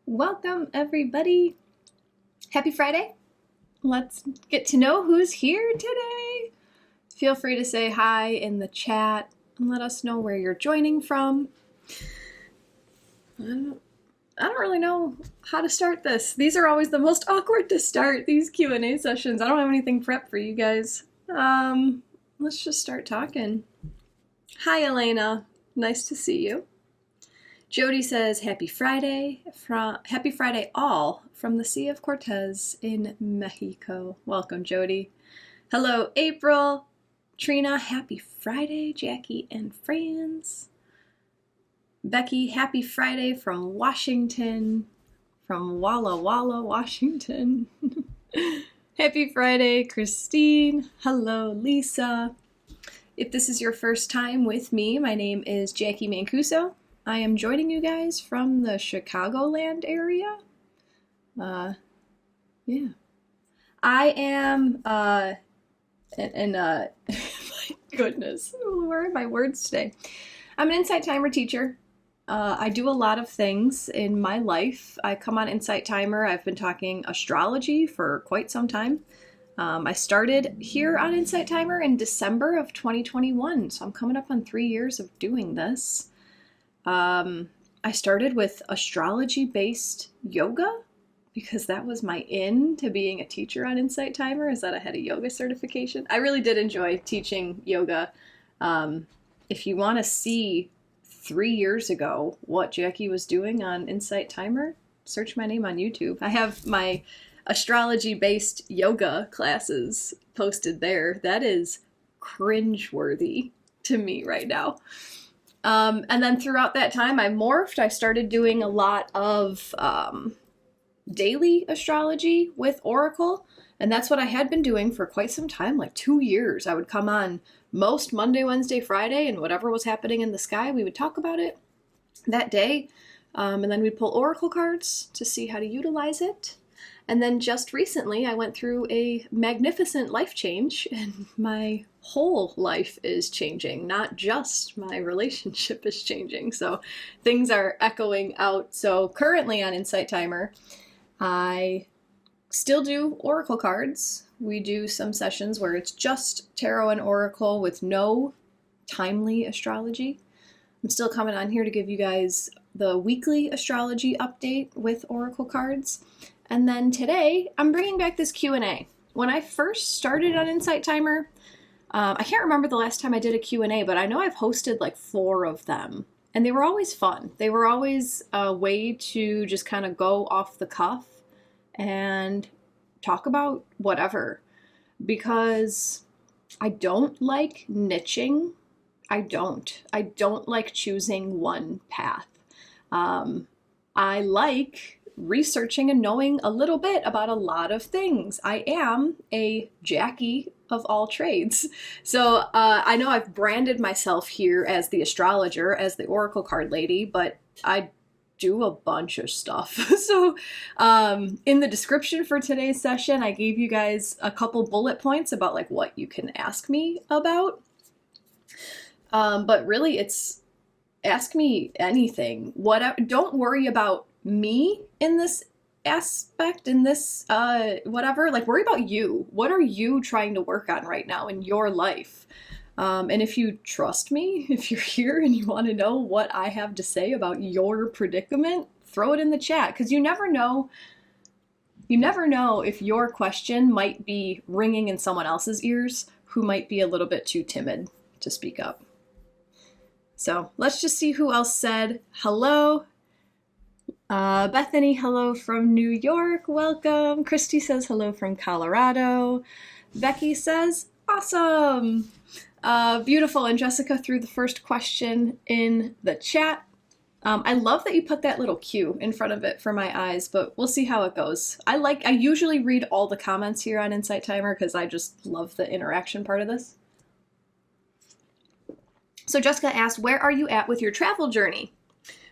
Welcome, everybody. Happy Friday. Let's get to know who's here today. Feel free to say hi in the chat and let us know where you're joining from. I don't really know how to start this. These are always the most awkward to start, these Q&A sessions. I don't have anything prepped for you guys. Let's just start talking. Hi, Elena. Nice to see you. Jody says, Happy Friday all from the Sea of Cortez in Mexico. Welcome, Jody. Hello, April. Trina, happy Friday. Jackie and Franz. Becky, happy Friday from Washington. From Walla Walla, Washington. Happy Friday, Christine. Hello, Lisa. If this is your first time with me, my name is Jackie Mancuso. I am joining you guys from the Chicagoland area. Yeah. I am, my goodness, where are my words today? I'm an Insight Timer teacher. I do a lot of things in my life. I come on Insight Timer. I've been talking astrology for quite some time. I started here on Insight Timer in December of 2021, so I'm coming up on 3 years of doing this. I started with astrology-based yoga because that was my in to being a teacher on Insight Timer, is that I had a yoga certification. I really did enjoy teaching yoga. If you want to see 3 years ago what Jackie was doing on Insight Timer, search my name on YouTube. I have my astrology-based yoga classes posted there. That is cringeworthy to me right now. And then throughout that time, I morphed. I started doing a lot of daily astrology with Oracle, and that's what I had been doing for quite some time, like 2 years. I would come on most Monday, Wednesday, Friday, and whatever was happening in the sky, we would talk about it that day, and then we'd pull Oracle cards to see how to utilize it. And then just recently, I went through a magnificent life change, and my whole life is changing, not just my relationship is changing. So things are echoing out. So currently on Insight Timer, I still do Oracle cards. We do some sessions where it's just tarot and Oracle with no timely astrology. I'm still coming on here to give you guys the weekly astrology update with Oracle cards. And then today, I'm bringing back this Q&A. When I first started on Insight Timer, I can't remember the last time I did a Q&A, but I know I've hosted like 4 of them. And they were always fun. They were always a way to just kind of go off the cuff and talk about whatever. Because I don't like niching. I don't like choosing one path. I like researching and knowing a little bit about a lot of things. I am a Jackie of all trades. So I know I've branded myself here as the astrologer, as the Oracle card lady, but I do a bunch of stuff. So in the description for today's session, I gave you guys a couple bullet points about like what you can ask me about. But really it's ask me anything. Don't worry about me in this aspect, in this whatever, like worry about you. What are you trying to work on right now in your life? And if you trust me, if you're here and you want to know what I have to say about your predicament, throw it in the chat, because you never know if your question might be ringing in someone else's ears who might be a little bit too timid to speak up. So let's just see who else said hello. Bethany, hello from New York, welcome. Christy says hello from Colorado. Becky says, awesome. Beautiful, and Jessica threw the first question in the chat. I love that you put that little Q in front of it for my eyes, but we'll see how it goes. I usually read all the comments here on Insight Timer because I just love the interaction part of this. So Jessica asked, where are you at with your travel journey?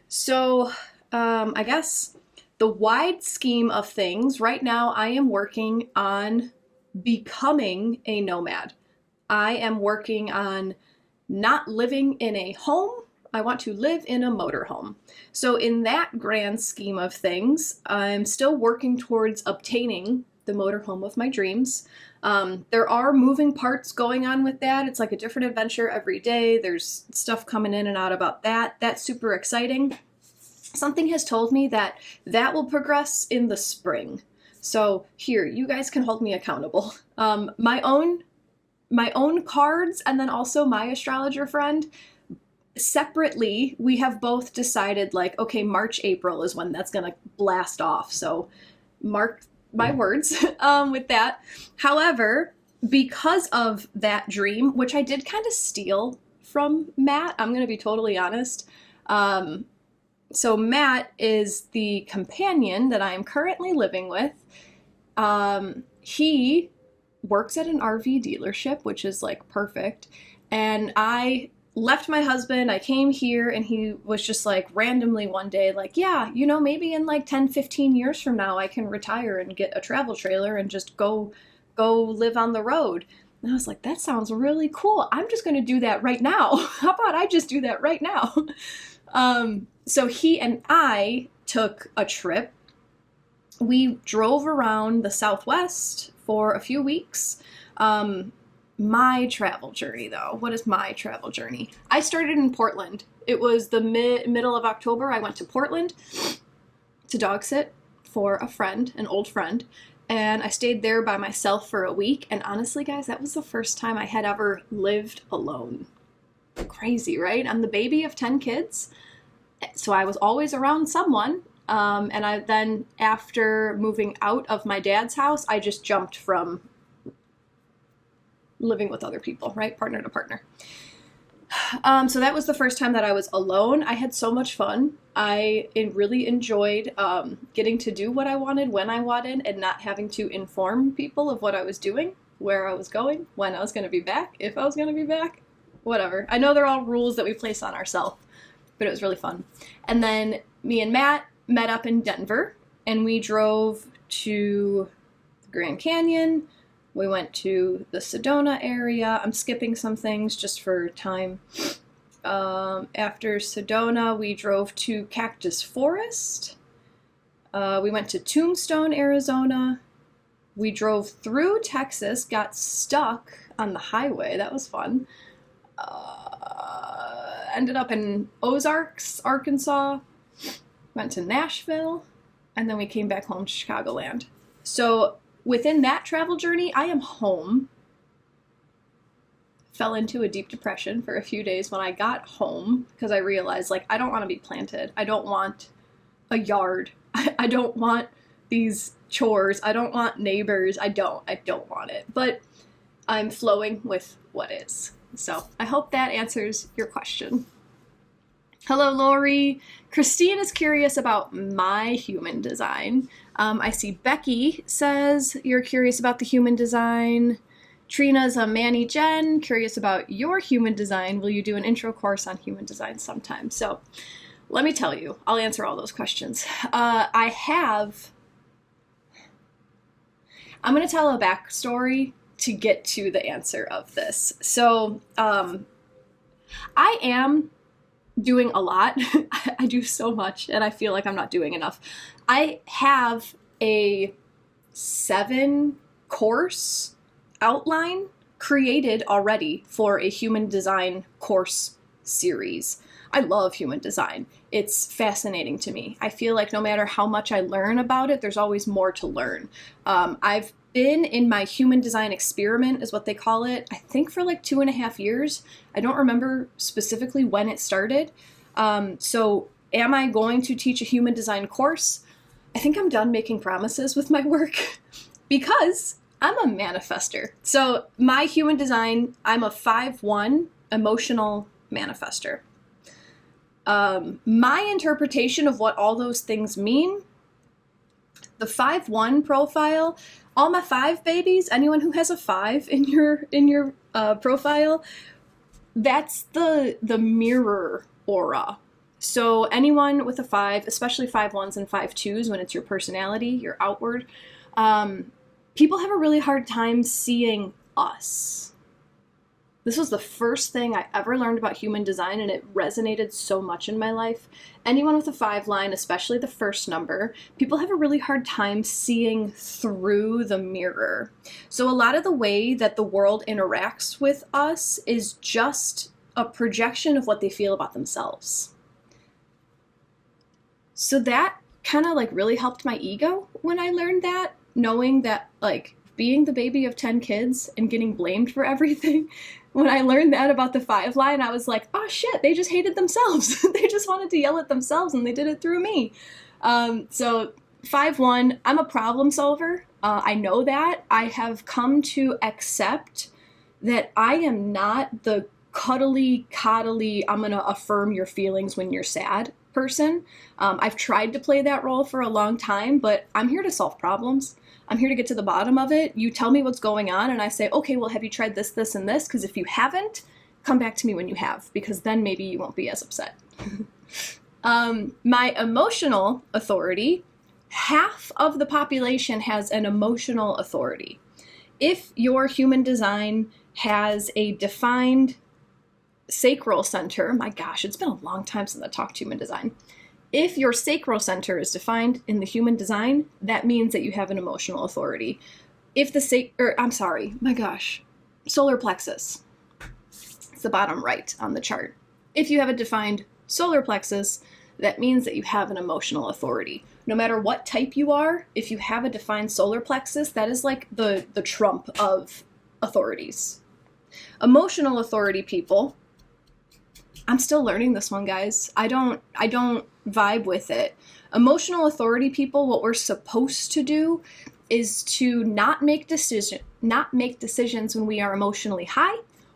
So I guess the wide scheme of things, right now I am working on becoming a nomad. I am working on not living in a home I want to live in a motorhome. So in that grand scheme of things, I'm still working towards obtaining the motorhome of my dreams. There are moving parts going on with that. It's like a different adventure every day. There's stuff coming in and out about that. That's super exciting. Something has told me that that will progress in the spring. So here, you guys can hold me accountable. My own cards, and then also my astrologer friend, separately, we have both decided, like, okay, March, April is when that's gonna blast off. So mark my words with that. However, because of that dream, which I did kind of steal from Matt, I'm gonna be totally honest. So Matt is the companion that I am currently living with. He works at an RV dealership, which is like perfect. And I left my husband, I came here, and he was just like randomly one day like, yeah, you know, maybe in like 10, 15 years from now, I can retire and get a travel trailer and just go live on the road. And I was like, that sounds really cool. I'm just going to do that right now. How about I just do that right now? So he and I took a trip. We drove around the Southwest for a few weeks. My travel journey, though. What is my travel journey? I started in Portland. It was the middle of October. I went to Portland to dog sit for a friend, an old friend, and I stayed there by myself for a week. And honestly, guys, that was the first time I had ever lived alone. Crazy, right? I'm the baby of 10 kids, so I was always around someone. And I then, after moving out of my dad's house, I just jumped from living with other people, right? Partner to partner. So that was the first time that I was alone. I had so much fun. I really enjoyed getting to do what I wanted when I wanted and not having to inform people of what I was doing, where I was going, when I was going to be back, if I was going to be back, whatever. I know they're all rules that we place on ourselves, but it was really fun. And then me and Matt met up in Denver, and we drove to the Grand Canyon. We went to the Sedona area. I'm skipping some things just for time. After Sedona, we drove to Cactus Forest. We went to Tombstone, Arizona. We drove through Texas, got stuck on the highway. That was fun. Ended up in Ozarks, Arkansas. Went to Nashville, and then we came back home to Chicagoland. So within that travel journey, I am home. Fell into a deep depression for a few days when I got home because I realized, like, I don't want to be planted. I don't want a yard. I don't want these chores. I don't want neighbors. I don't want it. But I'm flowing with what is. So I hope that answers your question. Hello, Lori. Christine is curious about my human design. I see Becky says you're curious about the human design. Trina's a Manny Jen, curious about your human design. Will you do an intro course on human design sometime? So let me tell you, I'll answer all those questions. I'm going to tell a backstory to get to the answer of this. So I am doing a lot. I do so much, and I feel like I'm not doing enough. I have a 7-course outline created already for a human design course series. I love human design. It's fascinating to me. I feel like no matter how much I learn about it, there's always more to learn. I've been in my human design experiment, is what they call it, I think for like 2.5 years. I don't remember specifically when it started. So am I going to teach a human design course? I think I'm done making promises with my work because I'm a manifester. So my human design, I'm a 5/1 emotional manifester. My interpretation of what all those things mean, the 5/1 profile, all my 5 babies, anyone who has a 5 in your profile, that's the mirror aura. So anyone with a 5, especially 5/1s and 5/2s, when it's your personality, your outward, people have a really hard time seeing us. This was the first thing I ever learned about human design, and it resonated so much in my life. Anyone with a 5 line, especially the first number, people have a really hard time seeing through the mirror. So a lot of the way that the world interacts with us is just a projection of what they feel about themselves. So that kind of like really helped my ego when I learned that, knowing that like being the baby of 10 kids and getting blamed for everything. When I learned that about the 5 line, I was like, oh shit, they just hated themselves. They just wanted to yell at themselves and they did it through me. So 5-1, I'm a problem solver. I know that. I have come to accept that I am not the cuddly, coddly, I'm going to affirm your feelings when you're sad person. I've tried to play that role for a long time, but I'm here to solve problems. I'm here to get to the bottom of it. You tell me what's going on and I say, okay, well, have you tried this, this, and this? Because if you haven't, come back to me when you have, because then maybe you won't be as upset. My emotional authority, half of the population has an emotional authority. If your human design has a defined sacral center, my gosh, it's been a long time since I talked human design. If your sacral center is defined in the human design, that means that you have an emotional authority. If the solar plexus. It's the bottom right on the chart. If you have a defined solar plexus, that means that you have an emotional authority. No matter what type you are, if you have a defined solar plexus, that is like the trump of authorities. Emotional authority people, I'm still learning this one, guys. I don't vibe with it. Emotional authority people, what we're supposed to do is to not make decisions when we are emotionally high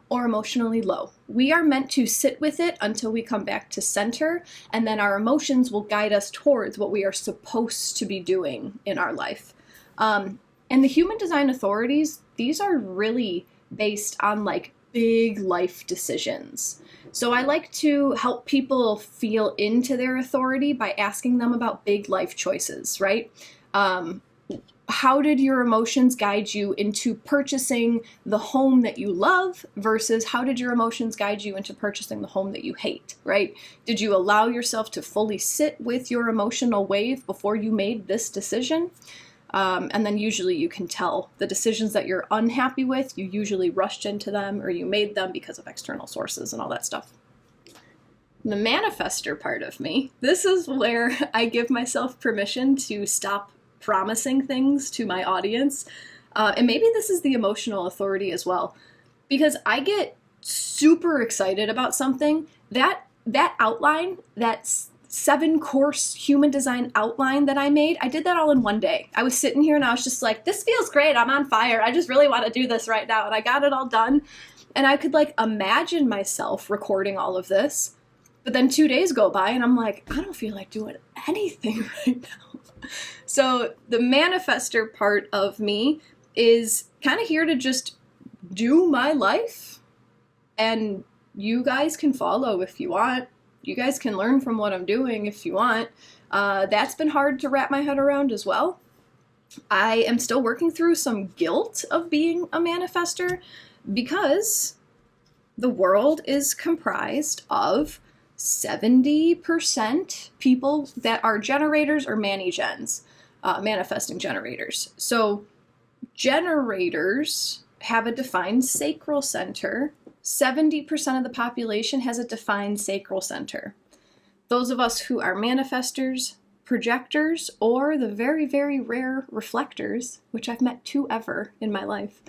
or emotionally low. We are meant to sit with it until we come back to center, and then our emotions will guide us towards what we are supposed to be doing in our life. And the human design authorities, these are really based on like big life decisions. So I like to help people feel into their authority by asking them about big life choices, right? How did your emotions guide you into purchasing the home that you love versus how did your emotions guide you into purchasing the home that you hate, right? Did you allow yourself to fully sit with your emotional wave before you made this decision? And then usually you can tell the decisions that you're unhappy with, you usually rushed into them or you made them because of external sources and all that stuff. The manifester part of me, this is where I give myself permission to stop promising things to my audience. And maybe this is the emotional authority as well, because I get super excited about something. That outline, that's 7-course human design outline that I made, I did that all in one day. I was sitting here and I was just like, this feels great. I'm on fire. I just really want to do this right now. And I got it all done. And I could like imagine myself recording all of this. But then 2 days go by and I'm like, I don't feel like doing anything right now. So the manifester part of me is kind of here to just do my life. And you guys can follow if you want. You guys can learn from what I'm doing if you want. That's been hard to wrap my head around as well. I am still working through some guilt of being a manifester because the world is comprised of 70% people that are generators or mani-gens, manifesting generators. So generators have a defined sacral center. 70% of the population has a defined sacral center. Those of us who are manifestors, projectors, or the very, very rare reflectors, which I've met 2 ever in my life,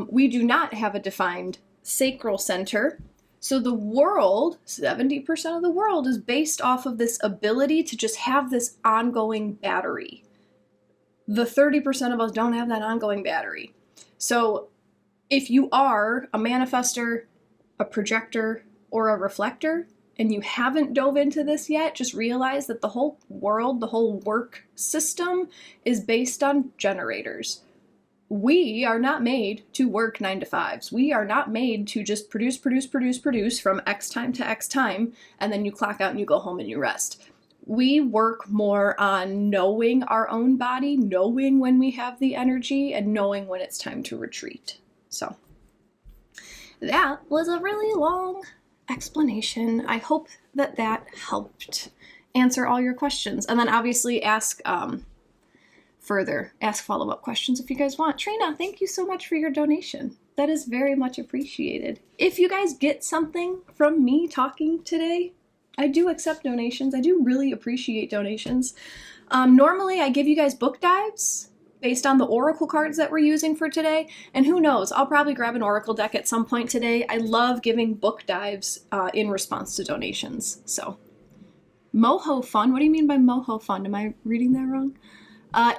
we do not have a defined sacral center. So the world, 70% of the world, is based off of this ability to just have this ongoing battery. The 30% of us don't have that ongoing battery. So if you are a manifestor, a projector, or a reflector, and you haven't dove into this yet, just realize that the whole world, the whole work system is based on generators. We are not made to work 9 to 5s. We are not made to just produce from X time to X time, and then you clock out and you go home and you rest. We work more on knowing our own body, knowing when we have the energy, and knowing when it's time to retreat. So That was a really long explanation. I hope that that helped answer all your questions. And then obviously ask follow-up questions if you guys want. Trina, thank you so much for your donation. That is very much appreciated. If you guys get something from me talking today, I do accept donations. I do really appreciate donations. Normally I give you guys book dives based on the oracle cards that we're using for today, and who knows, I'll probably grab an oracle deck at some point today. I love giving book dives in response to donations. So, Moho Fun, what do you mean by Moho Fun? Am I reading that wrong?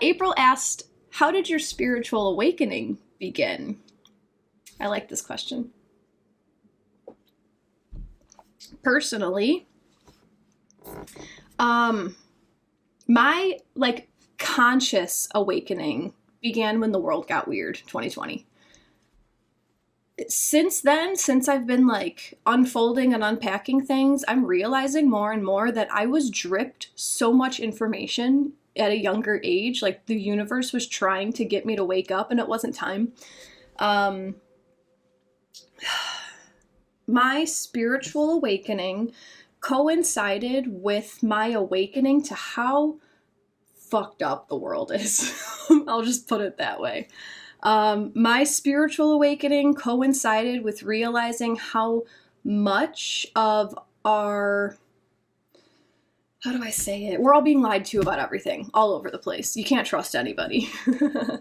April asked, how did your spiritual awakening begin? I like this question. Personally, my conscious awakening began when the world got weird, 2020. Since then, since I've been unfolding and unpacking things, I'm realizing more and more that I was dripped so much information at a younger age. Like, the universe was trying to get me to wake up and it wasn't time. My spiritual awakening coincided with my awakening to how fucked up the world is. I'll just put it that way. My spiritual awakening coincided with realizing how much of our, how do I say it? We're all being lied to about everything, all over the place. You can't trust anybody. And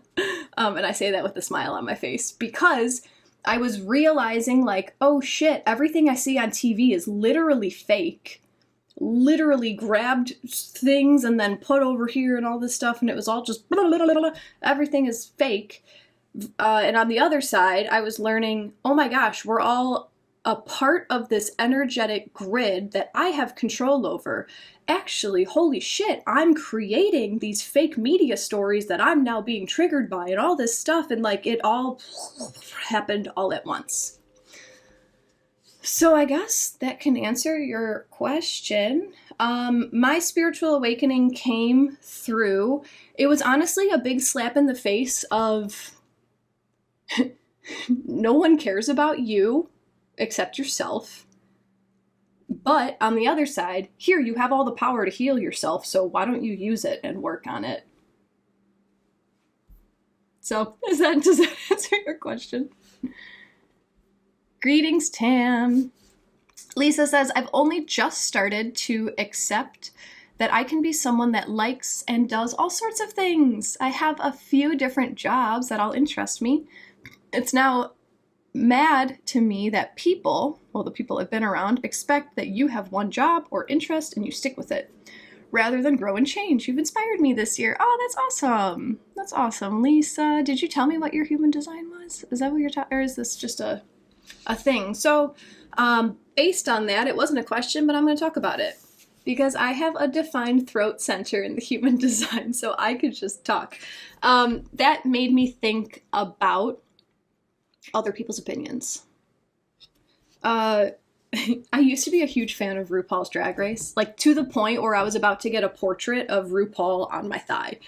I say that with a smile on my face because I was realizing oh shit, everything I see on TV is literally fake. Literally grabbed things and then put over here and all this stuff, and it was all just blah, blah, blah, blah. Everything is fake. And on the other side, I was learning, oh my gosh, we're all a part of this energetic grid that I have control over. Actually, holy shit, I'm creating these fake media stories that I'm now being triggered by and all this stuff, and it all happened all at once. So I guess that can answer your question. My spiritual awakening came through, it was honestly a big slap in the face of no one cares about you except yourself. But on the other side, here you have all the power to heal yourself, so why don't you use it and work on it? So does that answer your question? Greetings, Tam. Lisa says, I've only just started to accept that I can be someone that likes and does all sorts of things. I have a few different jobs that all interest me. It's now mad to me that people, well, the people I've been around, expect that you have one job or interest and you stick with it, rather than grow and change. You've inspired me this year. Oh, that's awesome. That's awesome. Lisa, did you tell me what your human design was? Is that what you're talking, or is this just a thing? So based on that, it wasn't a question, but I'm going to talk about it because I have a defined throat center in the human design, so I could just talk. That made me think about other people's opinions. I used to be a huge fan of RuPaul's Drag Race, to the point where I was about to get a portrait of RuPaul on my thigh.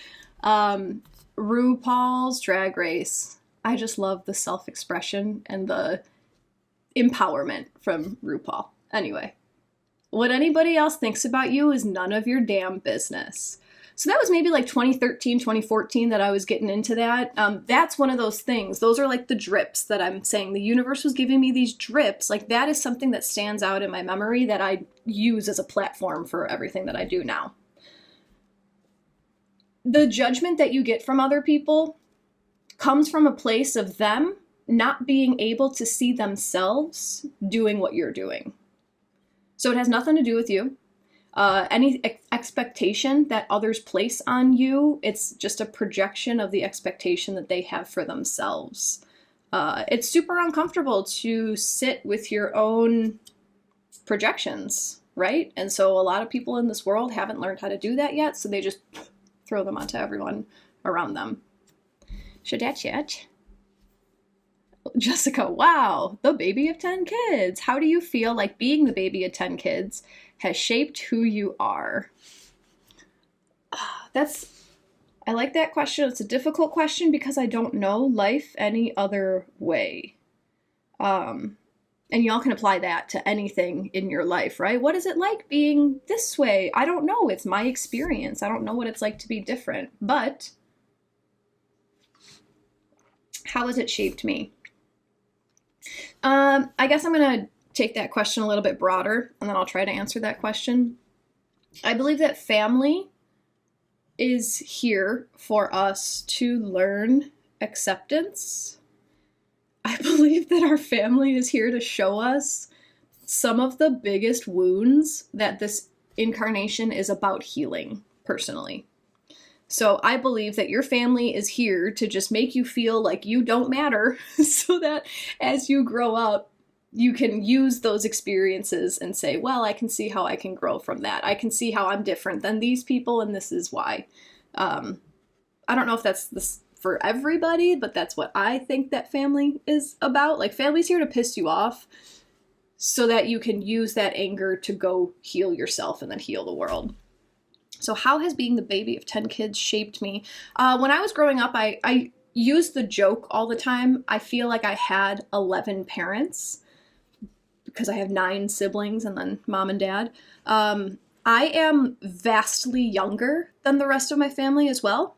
RuPaul's Drag Race. I just love the self-expression and the empowerment from RuPaul. Anyway, what anybody else thinks about you is none of your damn business. So that was maybe 2013, 2014 that I was getting into that. That's one of those things. Those are the drips that I'm saying. The universe was giving me these drips. That is something that stands out in my memory that I use as a platform for everything that I do now. The judgment that you get from other people comes from a place of them not being able to see themselves doing what you're doing. So it has nothing to do with you. Any expectation that others place on you, it's just a projection of the expectation that they have for themselves. It's super uncomfortable to sit with your own projections, right? And so a lot of people in this world haven't learned how to do that yet, so they just throw them onto everyone around them. Shadachat. Jessica, wow, the baby of 10 kids. How do you feel like being the baby of 10 kids has shaped who you are? I like that question. It's a difficult question because I don't know life any other way. And y'all can apply that to anything in your life, right? What is it like being this way? I don't know. It's my experience. I don't know what it's like to be different. But how has it shaped me? I guess I'm going to take that question a little bit broader, and then I'll try to answer that question. I believe that family is here for us to learn acceptance. I believe that our family is here to show us some of the biggest wounds that this incarnation is about healing, personally. So I believe that your family is here to just make you feel like you don't matter so that as you grow up, you can use those experiences and say, well, I can see how I can grow from that. I can see how I'm different than these people, and this is why. I don't know if that's this for everybody, but that's what I think that family is about. Like, family's here to piss you off so that you can use that anger to go heal yourself and then heal the world. So how has being the baby of 10 kids shaped me? When I was growing up, I used the joke all the time. I feel like I had 11 parents because I have 9 siblings and then mom and dad. I am vastly younger than the rest of my family as well.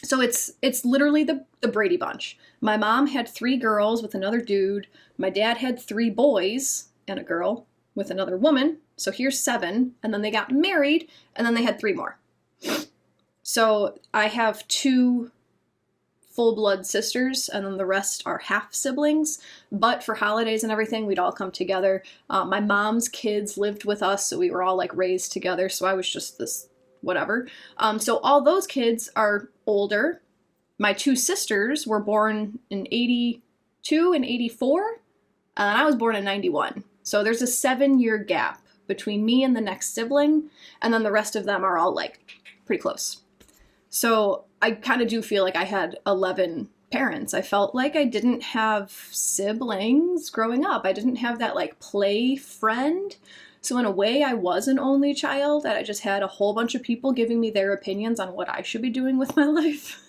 So it's literally the Brady Bunch. My mom had 3 girls with another dude. My dad had 3 boys and a girl with another woman. So here's 7. And then they got married, and then they had 3 more. So I have 2 full-blood sisters, and then the rest are half-siblings. But for holidays and everything, we'd all come together. My mom's kids lived with us, so we were all like raised together. So I was just this whatever. So all those kids are older. My 2 sisters were born in 82 and 84, and I was born in 91. So there's a 7-year gap between me and the next sibling, and then the rest of them are all like pretty close. So I kind of do feel like I had 11 parents. I felt like I didn't have siblings growing up. I didn't have that like play friend. So in a way, I was an only child, and I just had a whole bunch of people giving me their opinions on what I should be doing with my life.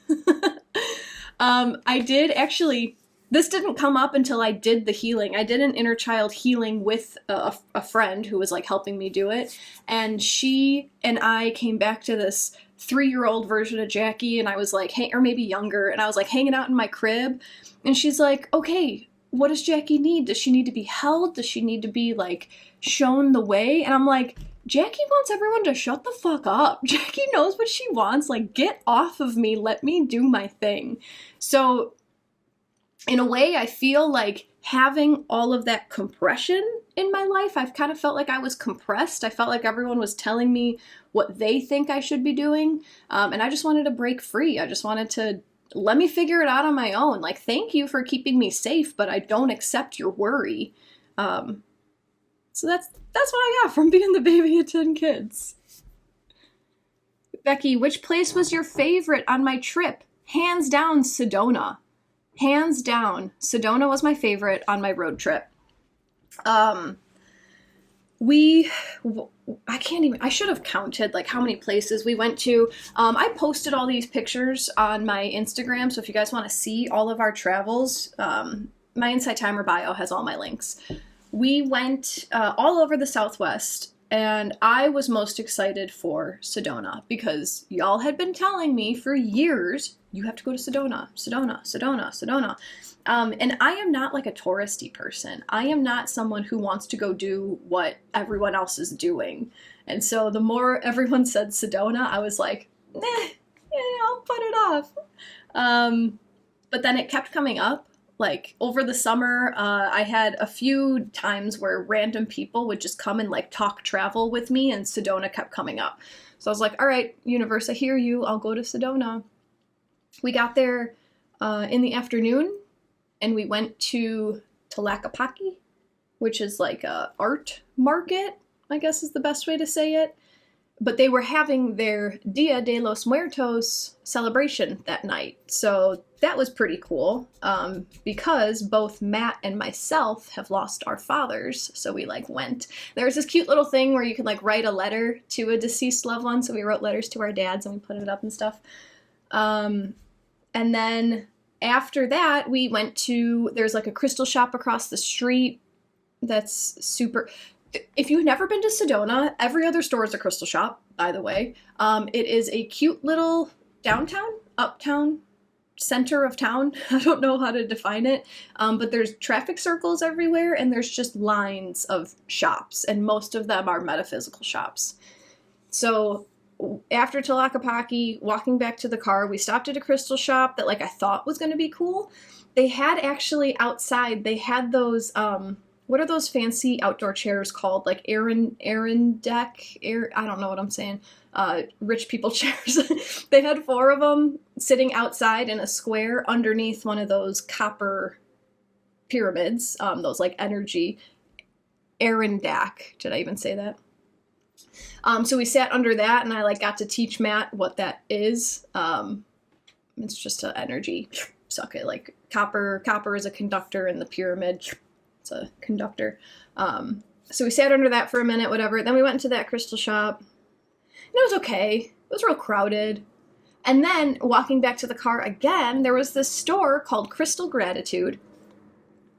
I did actually, this didn't come up until I did the healing. I did an inner child healing with a friend who was like helping me do it. And she and I came back to this 3-year-old version of Jackie, and I was like, hey, or maybe younger, and I was like hanging out in my crib, and she's like, okay, what does Jackie need? Does she need to be held? Does she need to be like shown the way? And I'm like, Jackie wants everyone to shut the fuck up. Jackie knows what she wants. Like, get off of me. Let me do my thing. So in a way, I feel like having all of that compression in my life, I've kind of felt like I was compressed. I felt like everyone was telling me what they think I should be doing. And I just wanted to break free. I just wanted to let me figure it out on my own. Like, thank you for keeping me safe, but I don't accept your worry. So that's what I got from being the baby of 10 kids. Becky, which place was your favorite on my trip? Hands down, Sedona. Hands down, Sedona was my favorite on my road trip. I should have counted like how many places we went to. I posted all these pictures on my Instagram, so if you guys want to see all of our travels, my Insight Timer bio has all my links. We went all over the Southwest, and I was most excited for Sedona because y'all had been telling me for years, you have to go to Sedona, Sedona, Sedona, Sedona. And I am not like a touristy person. I am not someone who wants to go do what everyone else is doing. And so the more everyone said Sedona, I was like, yeah, I'll put it off. But then it kept coming up. Like over the summer, I had a few times where random people would just come and like talk travel with me, and Sedona kept coming up. So I was like, all right, universe, I hear you. I'll go to Sedona. We got there in the afternoon, and we went to Tlaquepaque, which is like a art market, I guess is the best way to say it. But they were having their Dia de los Muertos celebration that night. So that was pretty cool because both Matt and myself have lost our fathers. So we like went. There was this cute little thing where you could like write a letter to a deceased loved one. So we wrote letters to our dads and we put it up and stuff. And then After that, we went to, there's like a crystal shop across the street that's super, if you've never been to Sedona, every other store is a crystal shop, by the way. It is a cute little downtown, uptown, center of town. I don't know how to define it, but there's traffic circles everywhere, and there's just lines of shops, and most of them are metaphysical shops. So after Tlaquepaque, walking back to the car, we stopped at a crystal shop that like I thought was going to be cool. They had actually outside, they had those, what are those fancy outdoor chairs called? Like Aaron deck? I don't know what I'm saying. Rich people chairs. They had 4 of them sitting outside in a square underneath one of those copper pyramids, those like energy. Aaron deck. Did I even say that? So we sat under that, and I like got to teach Matt what that is. It's just an energy suck it. Like copper is a conductor in the pyramid. It's a conductor. So we sat under that for a minute, whatever. Then we went into that crystal shop. And it was okay. It was real crowded. And then walking back to the car again, there was this store called Crystal Gratitude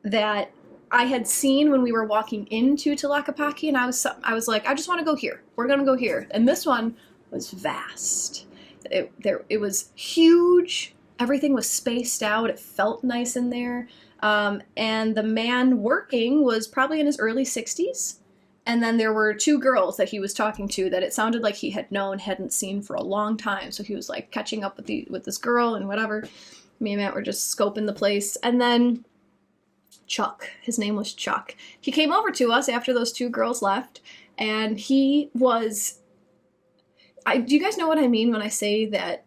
that I had seen when we were walking into Tlaquepaque, and I was like, I just want to go here. We're going to go here. And this one was vast. It was huge. Everything was spaced out. It felt nice in there. And the man working was probably in his early 60s. And then there were 2 girls that he was talking to that it sounded like he had known, hadn't seen for a long time. So he was like catching up with this girl and whatever. Me and Matt were just scoping the place. And then Chuck, his name was Chuck. He came over to us after those 2 girls left, and he was, do you guys know what I mean when I say that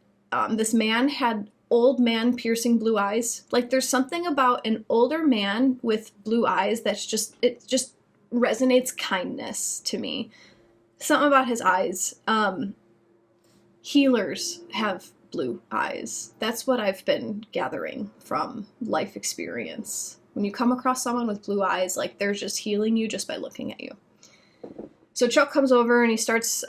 this man had old man piercing blue eyes? Like there's something about an older man with blue eyes that's just resonates kindness to me. Something about his eyes. Healers have blue eyes. That's what I've been gathering from life experience. When you come across someone with blue eyes, like they're just healing you just by looking at you. So Chuck comes over and he starts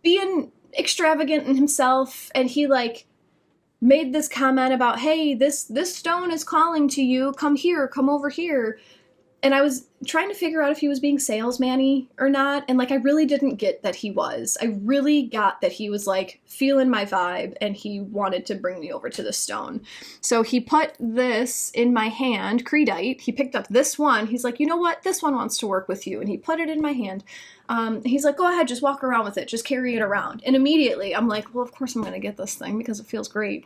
being extravagant in himself, and he like made this comment about, hey, this stone is calling to you. Come here, come over here. And I was trying to figure out if he was being salesman-y or not. And like, I really didn't get that he was. I really got that he was like feeling my vibe and he wanted to bring me over to the stone. So he put this in my hand, Creedite. He picked up this one. He's like, you know what? This one wants to work with you. And he put it in my hand. He's like, go ahead, just walk around with it. Just carry it around. And immediately I'm like, well, of course I'm going to get this thing because it feels great.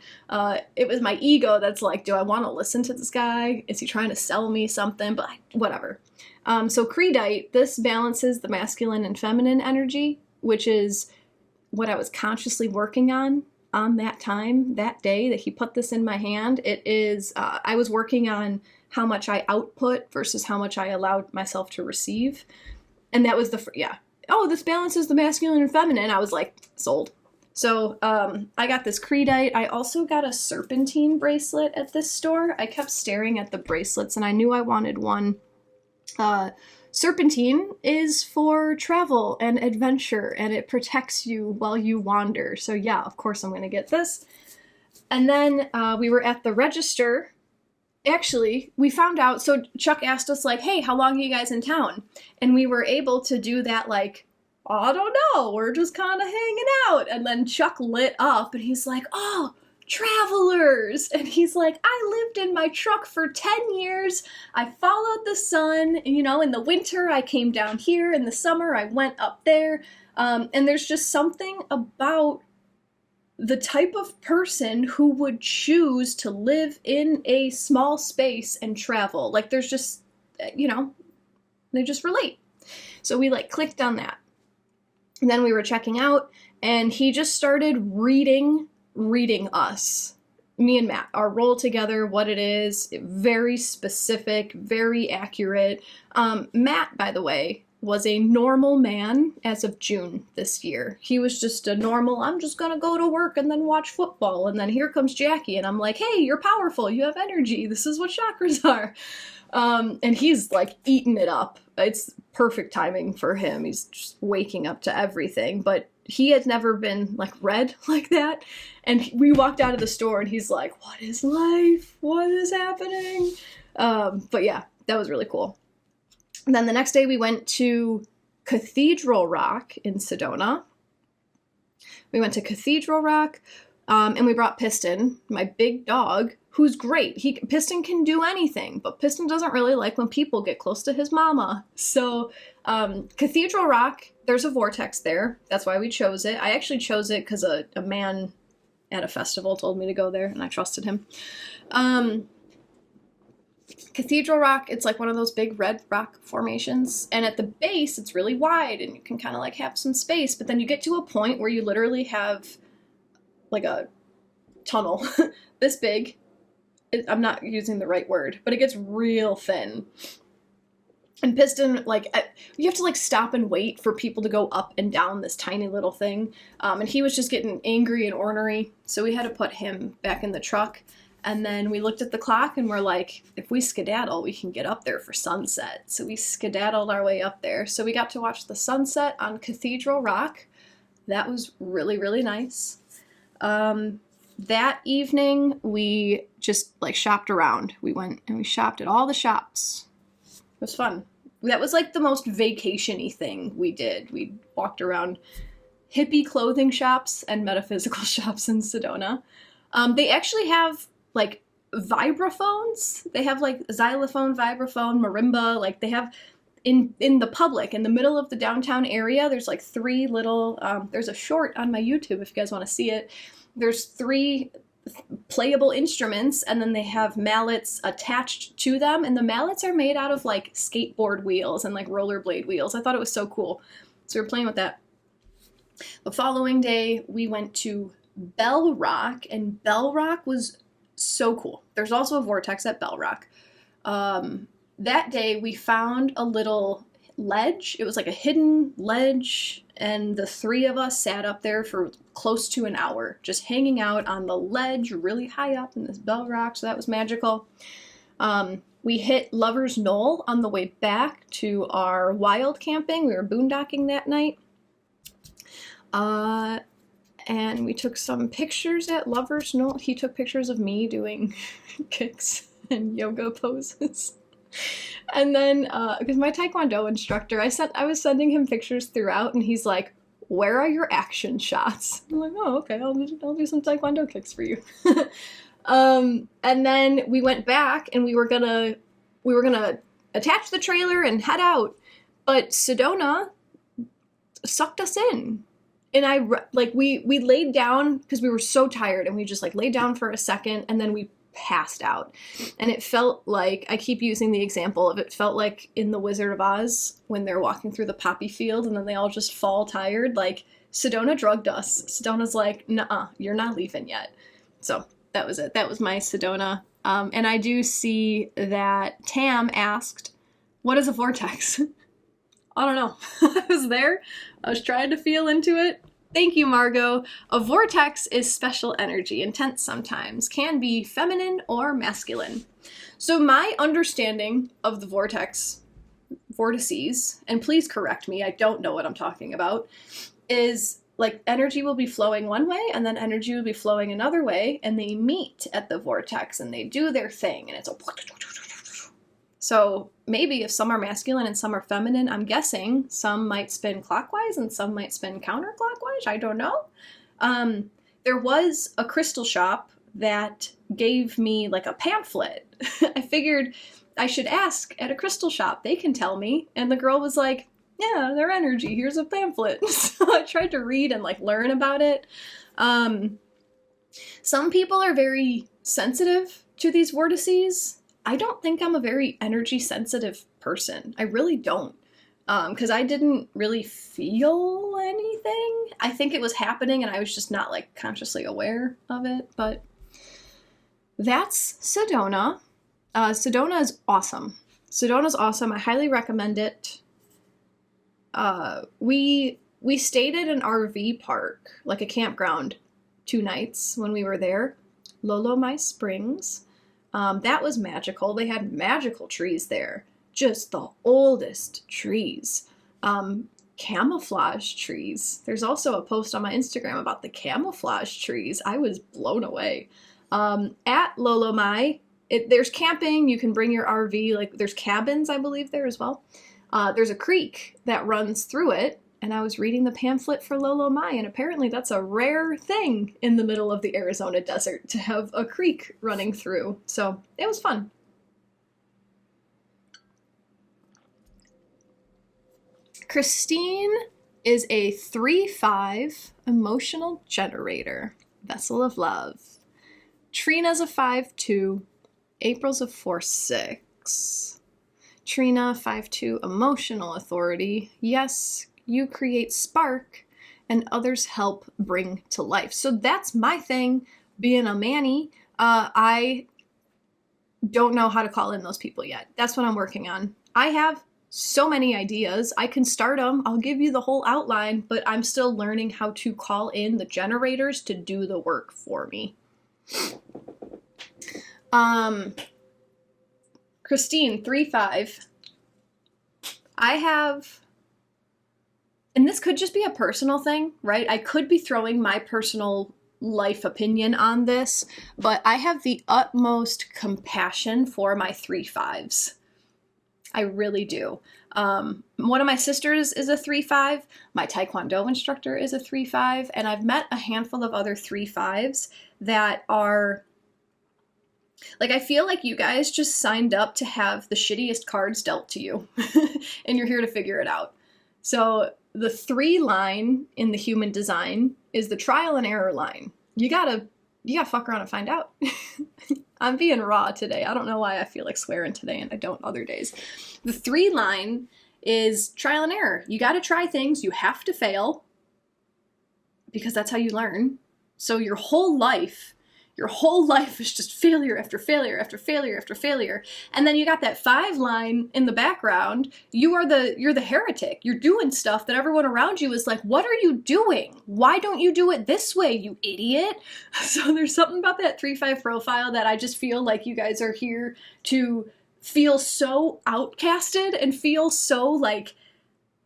It was my ego that's like, do I want to listen to this guy? Is he trying to sell me something? But whatever. So Creedite, this balances the masculine and feminine energy, which is what I was consciously working on that time, that day that he put this in my hand. It is, I was working on how much I output versus how much I allowed myself to receive. And that was this balances the masculine and feminine. I was like, sold. So I got this Creedite. I also got a serpentine bracelet at this store. I kept staring at the bracelets and I knew I wanted one. Serpentine is for travel and adventure, and it protects you while you wander. So yeah, of course I'm going to get this. And then we were at the register. Actually, we found out, so Chuck asked us like, hey, how long are you guys in town? And we were able to do that like, I don't know, we're just kind of hanging out. And then Chuck lit up and he's like, oh, travelers. And he's like, I lived in my truck for 10 years. I followed the sun. And, you know, in the winter, I came down here. In the summer, I went up there. And there's just something about the type of person who would choose to live in a small space and travel. Like there's just, you know, they just relate. So we like clicked on that. And then we were checking out and he just started reading us, me and Matt, our role together, what it is, very specific, very accurate. Matt, by the way, was a normal man as of June this year. He was just a normal, I'm just gonna go to work and then watch football. And then here comes Jackie and I'm like, hey, you're powerful, you have energy, this is what chakras are. And he's like eating it up. It's perfect timing for him. He's just waking up to everything. But he had never been like read like that. And we walked out of the store and he's like, what is life? What is happening? But yeah, that was really cool. And then the next day we went to Cathedral Rock in Sedona. We went to Cathedral Rock, and we brought Piston, my big dog, who's great. Piston can do anything, but Piston doesn't really like when people get close to his mama. So Cathedral Rock, there's a vortex there. That's why we chose it. I actually chose it because a man at a festival told me to go there, and I trusted him. Cathedral Rock, it's like one of those big red rock formations, and at the base it's really wide and you can kind of like have some space, but then you get to a point where you literally have like a tunnel this big. I'm not using the right word, but it gets real thin. And Piston, like, you have to like stop and wait for people to go up and down this tiny little thing, and he was just getting angry and ornery, so we had to put him back in the truck. And then we looked at the clock and we're like, if we skedaddle, we can get up there for sunset. So we skedaddled our way up there. So we got to watch the sunset on Cathedral Rock. That was really, really nice. That evening, we just like shopped around. We went and we shopped at all the shops. It was fun. That was like the most vacation-y thing we did. We walked around hippie clothing shops and metaphysical shops in Sedona. They actually have like vibraphones. They have like xylophone, vibraphone, marimba. Like they have in the public, in the middle of the downtown area, there's like three little, there's a short on my YouTube if you guys want to see it. There's three playable instruments, and then they have mallets attached to them, and the mallets are made out of like skateboard wheels and like rollerblade wheels. I thought it was so cool. So we were playing with that. The following day, we went to Bell Rock, and Bell Rock was so cool. There's also a vortex at Bell Rock. That day we found a little ledge. It was like a hidden ledge, and the three of us sat up there for close to an hour, just hanging out on the ledge really high up in this Bell Rock, so that was magical. We hit Lover's Knoll on the way back to our wild camping. We were boondocking that night. And we took some pictures at Lover's Knoll. He took pictures of me doing kicks and yoga poses. And then, because my Taekwondo instructor, I was sending him pictures throughout, and he's like, where are your action shots? I'm like, oh, okay, I'll do some Taekwondo kicks for you. And then we went back, and we were gonna attach the trailer and head out, but Sedona sucked us in. And we laid down because we were so tired, and we just like laid down for a second, and then we passed out. And it felt like, I keep using the example of, it felt like in The Wizard of Oz when they're walking through the poppy field and then they all just fall tired. Like, Sedona drugged us. Sedona's like, nuh-uh, you're not leaving yet. So that was it. That was my Sedona. And I do see that Tam asked, what is a vortex? I don't know. I was there. I was trying to feel into it. Thank you, Margot. A vortex is special energy, intense sometimes, can be feminine or masculine. So my understanding of the vortices, and please correct me, I don't know what I'm talking about, is like energy will be flowing one way and then energy will be flowing another way, and they meet at the vortex and they do their thing, and it's a... So maybe if some are masculine and some are feminine, I'm guessing some might spin clockwise and some might spin counterclockwise. I don't know. There was a crystal shop that gave me like a pamphlet. I figured I should ask at a crystal shop. They can tell me. And the girl was like, yeah, their energy. Here's a pamphlet. So I tried to read and like learn about it. Some people are very sensitive to these vortices. I don't think I'm a very energy sensitive person. I really don't. Because I didn't really feel anything. I think it was happening and I was just not like consciously aware of it. But that's Sedona. Sedona is awesome. Sedona's awesome. I highly recommend it. We stayed at an RV park, like a campground, 2 nights when we were there. Lolomai Springs. That was magical. They had magical trees there. Just the oldest trees. camouflage trees. There's also a post on my Instagram about the camouflage trees. I was blown away. At Lolomai, there's camping. You can bring your RV. Like, there's cabins, I believe, there as well. There's a creek that runs through it, and I was reading the pamphlet for Lolomai, and apparently that's a rare thing in the middle of the Arizona desert to have a creek running through. So it was fun. Christine is a 3-5 emotional generator, vessel of love. Trina's a 5-2, April's a 4-6. Trina, 5-2, emotional authority. Yes, you create spark and others help bring to life. So that's my thing, being a Manny. I don't know how to call in those people yet. That's what I'm working on. I have so many ideas. I can start them. I'll give you the whole outline, but I'm still learning how to call in the generators to do the work for me. Christine, 3-5. I have, and this could just be a personal thing, right? I could be throwing my personal life opinion on this, but I have the utmost compassion for my 3-5s. I really do. One of my sisters is a 3-5. My Taekwondo instructor is a 3-5. And I've met a handful of other 3-5s that are, like, I feel like you guys just signed up to have the shittiest cards dealt to you. And you're here to figure it out. So the 3 line in the human design is the trial and error line. You gotta fuck around and find out. I'm being raw today. I don't know why I feel like swearing today and I don't other days. The 3 line is trial and error. You got to try things. You have to fail because that's how you learn. So your whole life is just failure after failure after failure after failure. And then you got that 5 line in the background. You're the heretic. You're doing stuff that everyone around you is like, what are you doing? Why don't you do it this way, you idiot? So there's something about that 3-5 profile that I just feel like you guys are here to feel so outcasted and feel so like,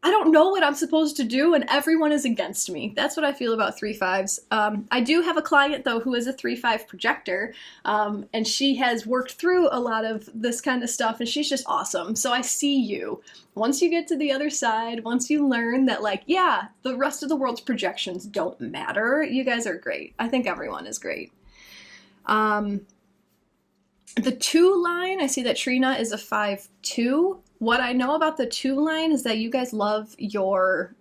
I don't know what I'm supposed to do and everyone is against me. That's what I feel about 3-5s. I do have a client though who is a 3-5 projector, and she has worked through a lot of this kind of stuff and she's just awesome. So I see you. Once you get to the other side, once you learn that, like, yeah, the rest of the world's projections don't matter, you guys are great. I think everyone is great. The 2 line, I see that Trina is a 5-2. What I know about the 2 line is that you guys love your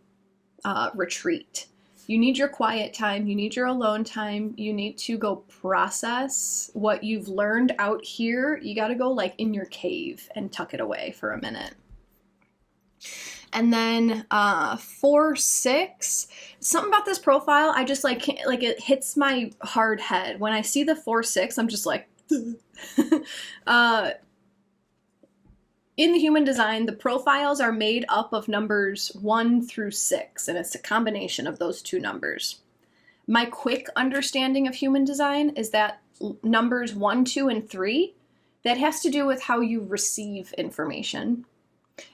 retreat. You need your quiet time. You need your alone time. You need to go process what you've learned out here. You got to go like in your cave and tuck it away for a minute. And then 4-6, something about this profile, I just like, it hits my hard head. When I see the 4-6, I'm just like, in the human design, the profiles are made up of numbers 1 through 6, and it's a combination of those 2 numbers. My quick understanding of human design is that numbers 1, 2, and 3, that has to do with how you receive information.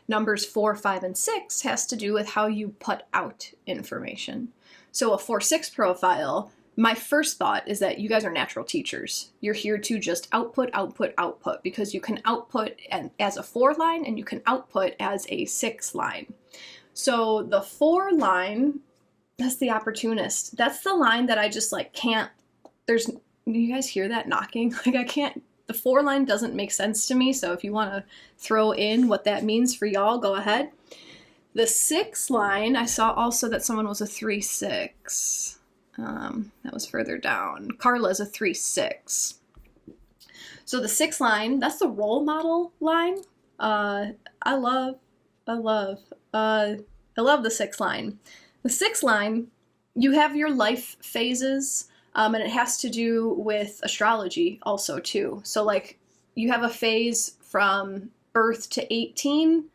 Numbers 4, 5, and 6 has to do with how you put out information. So a 4-6 profile, my first thought is that you guys are natural teachers. You're here to just output, output, output, because you can output as a 4 line and you can output as a 6 line. So the 4 line, that's the opportunist. That's the line that I just like can't, do you guys hear that knocking? Like I can't, the 4 line doesn't make sense to me. So if you want to throw in what that means for y'all, go ahead. The 6 line, I saw also that someone was a 3-6. That was further down. Carla's a 3-6. So the 6 line, that's the role model line. I love the 6 line. The 6 line, you have your life phases, and it has to do with astrology also too. So like you have a phase from birth to 18.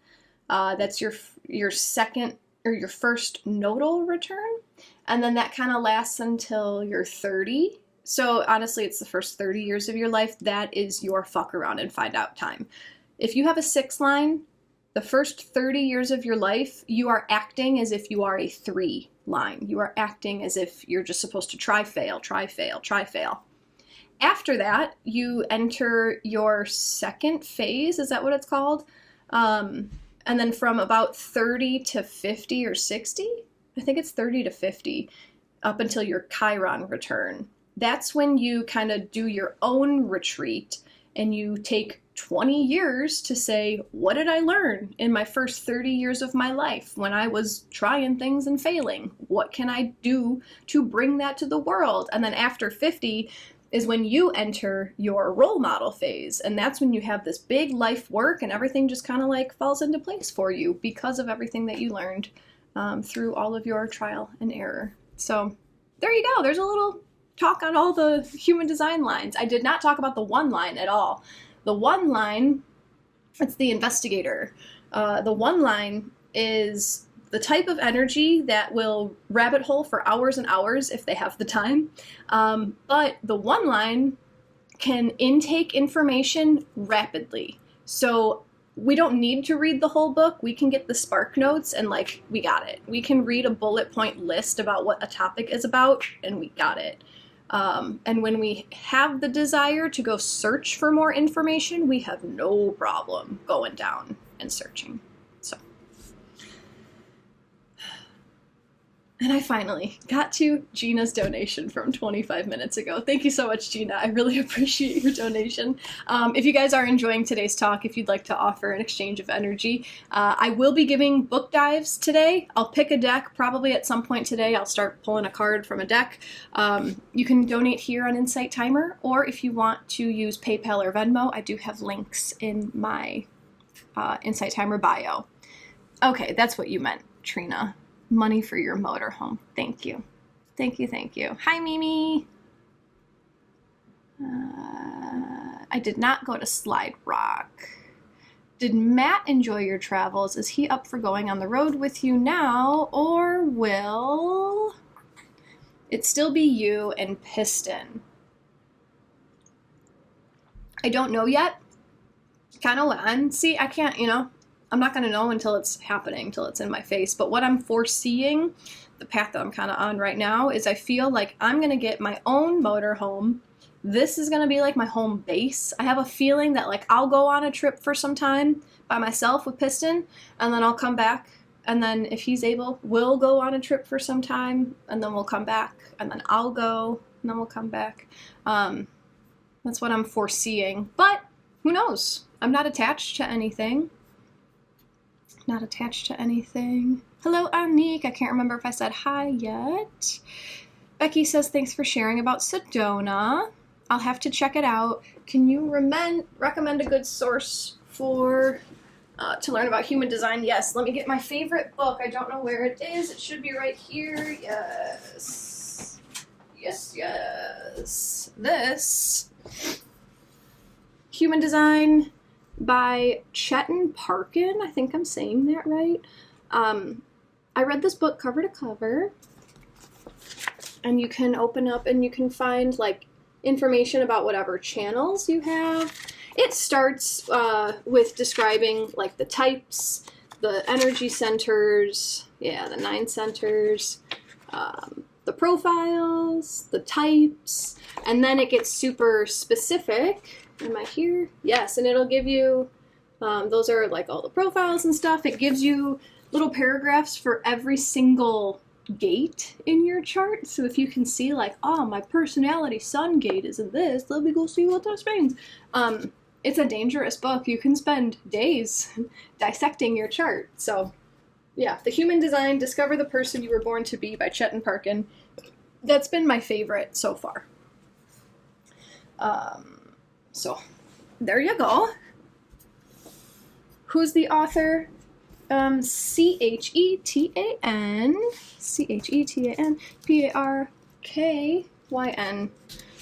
That's your second or your first nodal return. And then that kind of lasts until you're 30. So honestly, it's the first 30 years of your life. That is your fuck around and find out time. If you have a 6 line, The first 30 years of your life, you are acting as if you are a 3 line. You are acting as if you're just supposed to try, fail, try, fail, try, fail. After that, you enter your second phase. Is that what it's called? And then from about 30 to 50 or 60, I think it's 30 to 50, up until your Chiron return. That's when you kind of do your own retreat and you take 20 years to say, what did I learn in my first 30 years of my life when I was trying things and failing? What can I do to bring that to the world? And then after 50 is when you enter your role model phase. And that's when you have this big life work and everything just kind of like falls into place for you because of everything that you learned through all of your trial and error. So there you go. There's a little talk on all the human design lines. I did not talk about the 1 line at all. The 1 line, it's the investigator. The 1 line is the type of energy that will rabbit hole for hours and hours if they have the time. But the 1 line can intake information rapidly. So we don't need to read the whole book. We can get the spark notes and like, we got it. We can read a bullet point list about what a topic is about and we got it. And when we have the desire to go search for more information, we have no problem going down and searching. So, and I finally got to Gina's donation from 25 minutes ago. Thank you so much, Gina. I really appreciate your donation. If you guys are enjoying today's talk, if you'd like to offer an exchange of energy, I will be giving book dives today. I'll pick a deck probably at some point today. I'll start pulling a card from a deck. You can donate here on Insight Timer, or if you want to use PayPal or Venmo, I do have links in my Insight Timer bio. Okay, that's what you meant, Trina. Money for your motorhome. Thank you. Thank you, thank you. Hi, Mimi. I did not go to Slide Rock. Did Matt enjoy your travels? Is he up for going on the road with you now, or will it still be you and Piston? I don't know yet. Kind of when. See, I can't, I'm not going to know until it's happening, until it's in my face. But what I'm foreseeing, the path that I'm kind of on right now, is I feel like I'm going to get my own motorhome. This is going to be like my home base. I have a feeling that like I'll go on a trip for some time by myself with Piston, and then I'll come back. And then if he's able, we'll go on a trip for some time, and then we'll come back. And then I'll go, and then we'll come back. That's what I'm foreseeing. But who knows? I'm not attached to anything. Not attached to anything. Hello, Anique. I can't remember if I said hi yet. Becky says, thanks for sharing about Sedona. I'll have to check it out. Can you recommend a good source for to learn about human design? Yes. Let me get my favorite book. I don't know where it is. It should be right here. Yes. Yes, yes. This. Human Design by Chetan Parkin. I think I'm saying that right. I read this book cover to cover, and you can open up and you can find like information about whatever channels you have. It starts with describing like the types, the energy centers, the 9 centers, the profiles, the types, and then it gets super specific. Am I here? Yes, and it'll give you, those are like all the profiles and stuff. It gives you little paragraphs for every single gate in your chart. So if you can see like, oh, my personality sun gate is in this, let me go see what this means. It's a dangerous book. You can spend days dissecting your chart. So yeah, The Human Design, Discover the Person You Were Born to Be by Chetan Parkin. That's been my favorite so far. So there you go. Who's the author? Chetan Parkyn.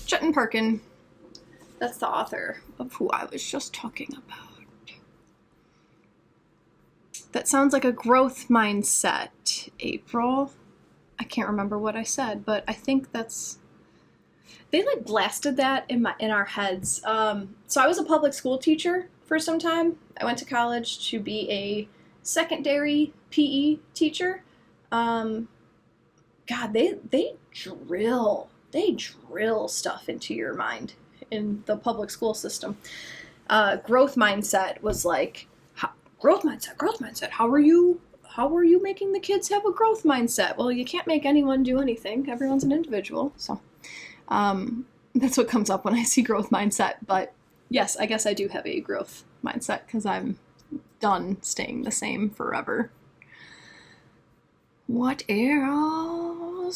Chetan Parkin. That's the author of who I was just talking about. That sounds like a growth mindset, April. I can't remember what I said, but I think that's... They like blasted that in our heads. So I was a public school teacher for some time. I went to college to be a secondary PE teacher. God, they drill stuff into your mind in the public school system. Growth mindset was like, growth mindset. How are you making the kids have a growth mindset? Well, you can't make anyone do anything. Everyone's an individual. So that's what comes up when I see growth mindset. But yes, I guess I do have a growth mindset because I'm done staying the same forever. What else?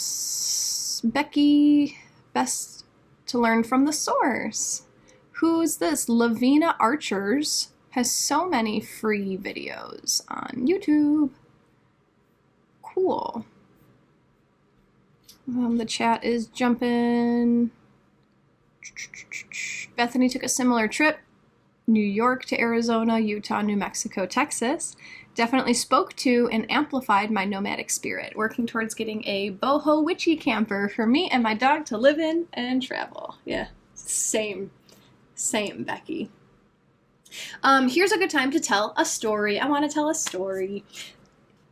Becky, best to learn from the source. Who's this? Lavina Archers has so many free videos on YouTube. Cool. The chat is jumping. Bethany took a similar trip. New York to Arizona, Utah, New Mexico, Texas. Definitely spoke to and amplified my nomadic spirit, working towards getting a boho witchy camper for me and my dog to live in and travel. Yeah, same, Becky. Here's a good time to tell a story. I want to tell a story.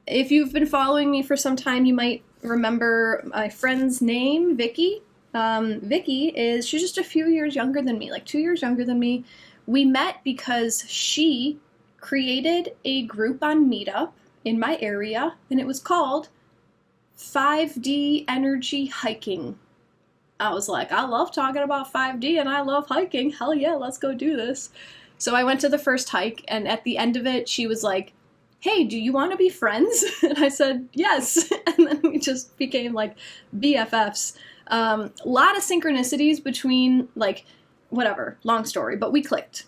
If you've been following me for some time, you might remember my friend's name, Vicky. Vicky she's just a few years younger than me, like 2 years younger than me. We met because she created a group on Meetup in my area, and it was called 5D Energy Hiking. I was like, I love talking about 5D and I love hiking. Hell yeah, let's go do this. So I went to the first hike, and at the end of it, she was like, hey, do you want to be friends? And I said, yes. And then we just became like BFFs. A lot of synchronicities between, like, whatever, long story, but we clicked.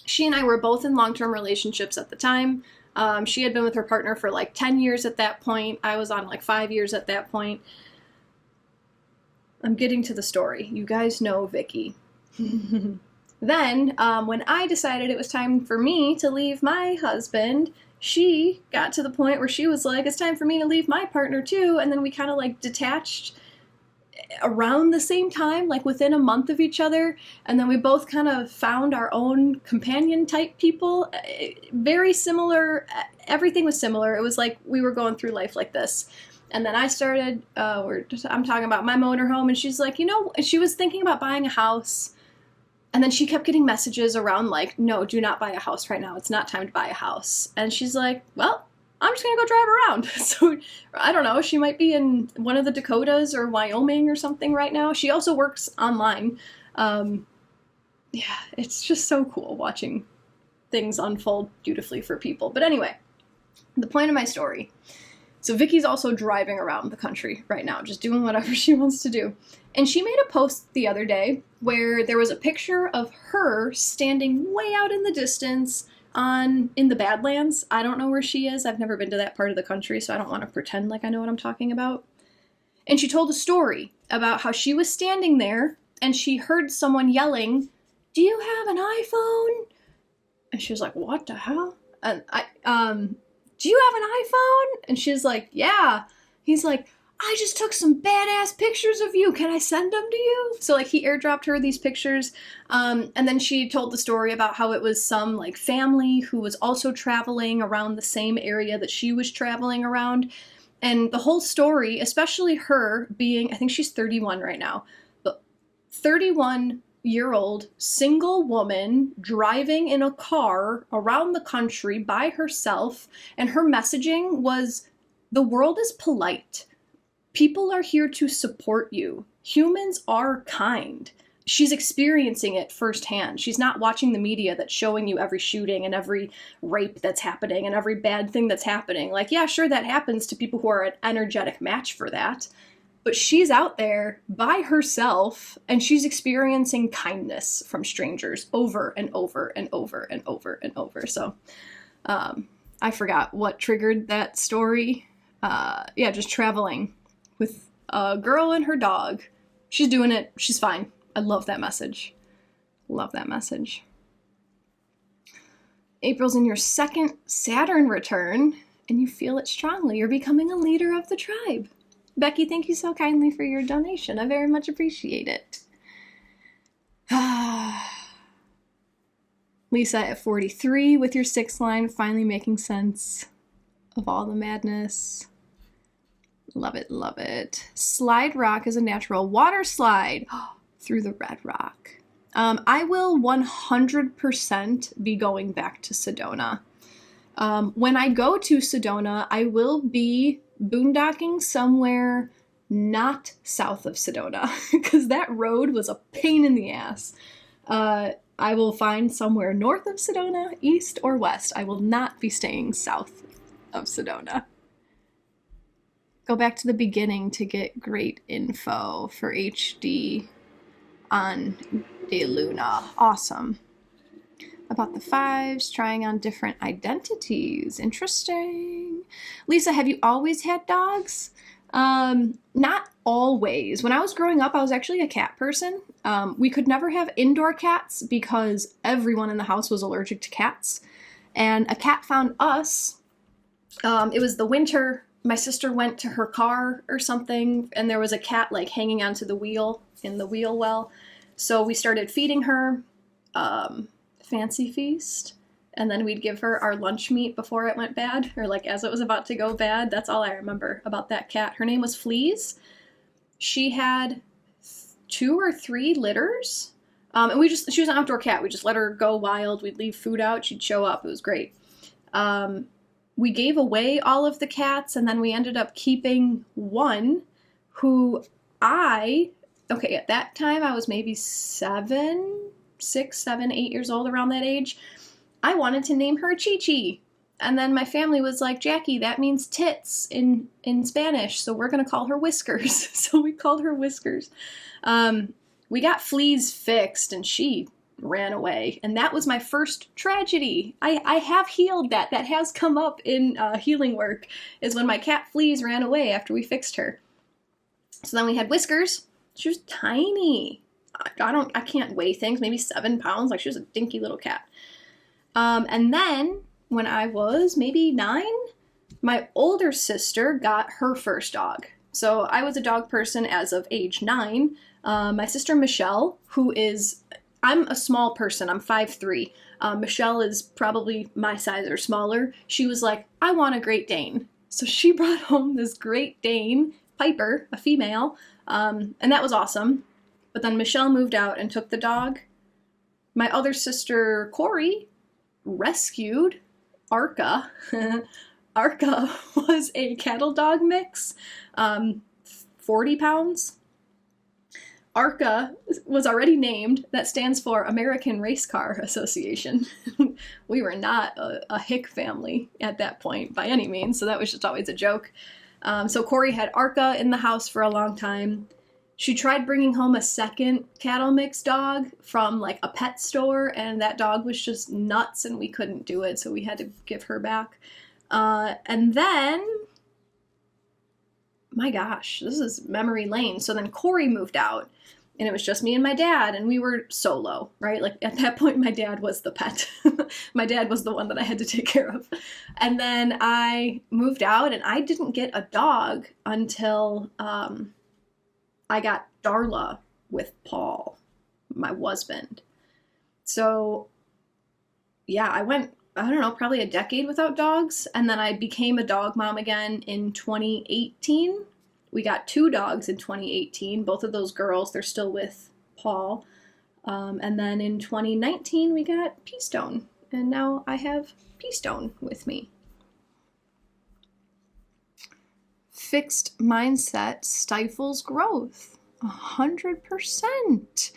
She and I were both in long-term relationships at the time. She had been with her partner for like 10 years at that point. I was on like 5 years at that point. I'm getting to the story. You guys know Vicky. Then, when I decided it was time for me to leave my husband, she got to the point where she was like, it's time for me to leave my partner too. And then we kind of like detached around the same time, like within a month of each other. And then we both kind of found our own companion type people. Very similar. Everything was similar. It was like we were going through life like this. And then I started, I'm talking about my motorhome, and she's like, she was thinking about buying a house. And then she kept getting messages around like, no, do not buy a house right now. It's not time to buy a house. And she's like, well, I'm just going to go drive around. So I don't know. She might be in one of the Dakotas or Wyoming or something right now. She also works online. Yeah, it's just so cool watching things unfold beautifully for people. But anyway, the point of my story. So Vicky's also driving around the country right now, just doing whatever she wants to do. And she made a post the other day where there was a picture of her standing way out in the distance in the Badlands. I don't know where she is. I've never been to that part of the country, so I don't want to pretend like I know what I'm talking about. And she told a story about how she was standing there and she heard someone yelling, do you have an iPhone? And she was like, what the hell? And do you have an iPhone? And she's like, yeah. He's like, I just took some badass pictures of you. Can I send them to you? So like he airdropped her these pictures. And then she told the story about how it was some like family who was also traveling around the same area that she was traveling around. And the whole story, especially her being, I think she's 31 right now, but 31-year-old single woman driving in a car around the country by herself. And her messaging was, the world is polite. People are here to support you. Humans are kind. She's experiencing it firsthand. She's not watching the media that's showing you every shooting and every rape that's happening and every bad thing that's happening. Like, yeah, sure, that happens to people who are an energetic match for that. But she's out there by herself and she's experiencing kindness from strangers over and over and over and over and over. So I forgot what triggered that story. Yeah, just traveling with a girl and her dog. She's doing it. She's fine. I love that message. Love that message. April's in your second Saturn return, and you feel it strongly. You're becoming a leader of the tribe. Becky, thank you so kindly for your donation. I very much appreciate it. Lisa at 43 with your 6 line, finally making sense of all the madness. Love it, love it. Slide Rock is a natural water slide through the red rock. I will 100% be going back to Sedona. When I go to Sedona, I will be boondocking somewhere not south of Sedona because that road was a pain in the ass. I will find somewhere north of Sedona, east or west. I will not be staying south of Sedona. Go back to the beginning to get great info for HD on De Luna. Awesome. About the 5s, trying on different identities. Interesting. Lisa, have you always had dogs? Not always. When I was growing up, I was actually a cat person. We could never have indoor cats because everyone in the house was allergic to cats. And a cat found us. It was the winter. My sister went to her car or something, and there was a cat like hanging onto the wheel in the wheel well. So we started feeding her Fancy Feast, and then we'd give her our lunch meat before it went bad, or like as it was about to go bad. That's all I remember about that cat. Her name was Fleas. She had 2 or 3 litters, and she was an outdoor cat. We just let her go wild. We'd leave food out. She'd show up. It was great. We gave away all of the cats, and then we ended up keeping one who at that time I was maybe 6, 7, 8 years old, around that age. I wanted to name her Chi-Chi. And then my family was like, Jackie, that means tits in Spanish, so we're going to call her Whiskers. So we called her Whiskers. We got Fleas fixed, and she ran away. And that was my first tragedy. I have healed that. That has come up in healing work, is when my cat Fleas ran away after we fixed her. So then we had Whiskers. She was tiny. I can't weigh things, maybe 7 pounds. Like, she was a dinky little cat. And then when I was maybe 9, my older sister got her first dog. So I was a dog person as of age 9. My sister Michelle, I'm a small person, I'm 5'3". Michelle is probably my size or smaller. She was like, I want a Great Dane. So she brought home this Great Dane, Piper, a female, and that was awesome. But then Michelle moved out and took the dog. My other sister, Corey, rescued Arca. Arca was a cattle dog mix, 40 pounds. Arca was already named. That stands for American Race Car Association. We were not a hick family at that point by any means, so that was just always a joke. So Corey had Arca in the house for a long time. She tried bringing home a second cattle mix dog from like a pet store, and that dog was just nuts and we couldn't do it, so we had to give her back. And then, my gosh, this is memory lane. So then Corey moved out, and it was just me and my dad, and we were solo, right? Like, at that point, my dad was the pet. My dad was the one that I had to take care of. And then I moved out, and I didn't get a dog until I got Darla with Paul, my husband. So, yeah, I went, I don't know, probably a decade without dogs, and then I became a dog mom again in 2018. We got 2 dogs in 2018, both of those girls, they're still with Paul. And then in 2019, we got Peastone, and now I have Peastone with me. Fixed mindset stifles growth. 100%.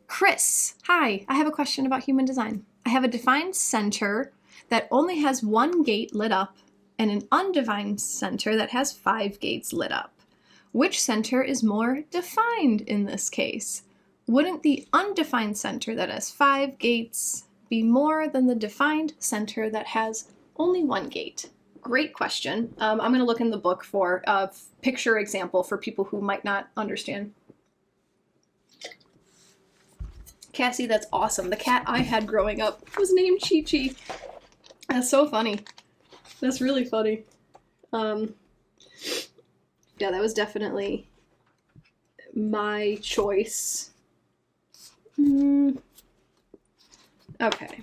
Chris, hi, I have a question about human design. I have a defined center that only has 1 gate lit up and an undefined center that has 5 gates lit up. Which center is more defined in this case? Wouldn't the undefined center that has 5 gates be more than the defined center that has only 1 gate? Great question. I'm going to look in the book for a picture example for people who might not understand. Cassie, that's awesome. The cat I had growing up was named Chi-Chi. That's so funny. That's really funny. Yeah, that was definitely my choice. Okay.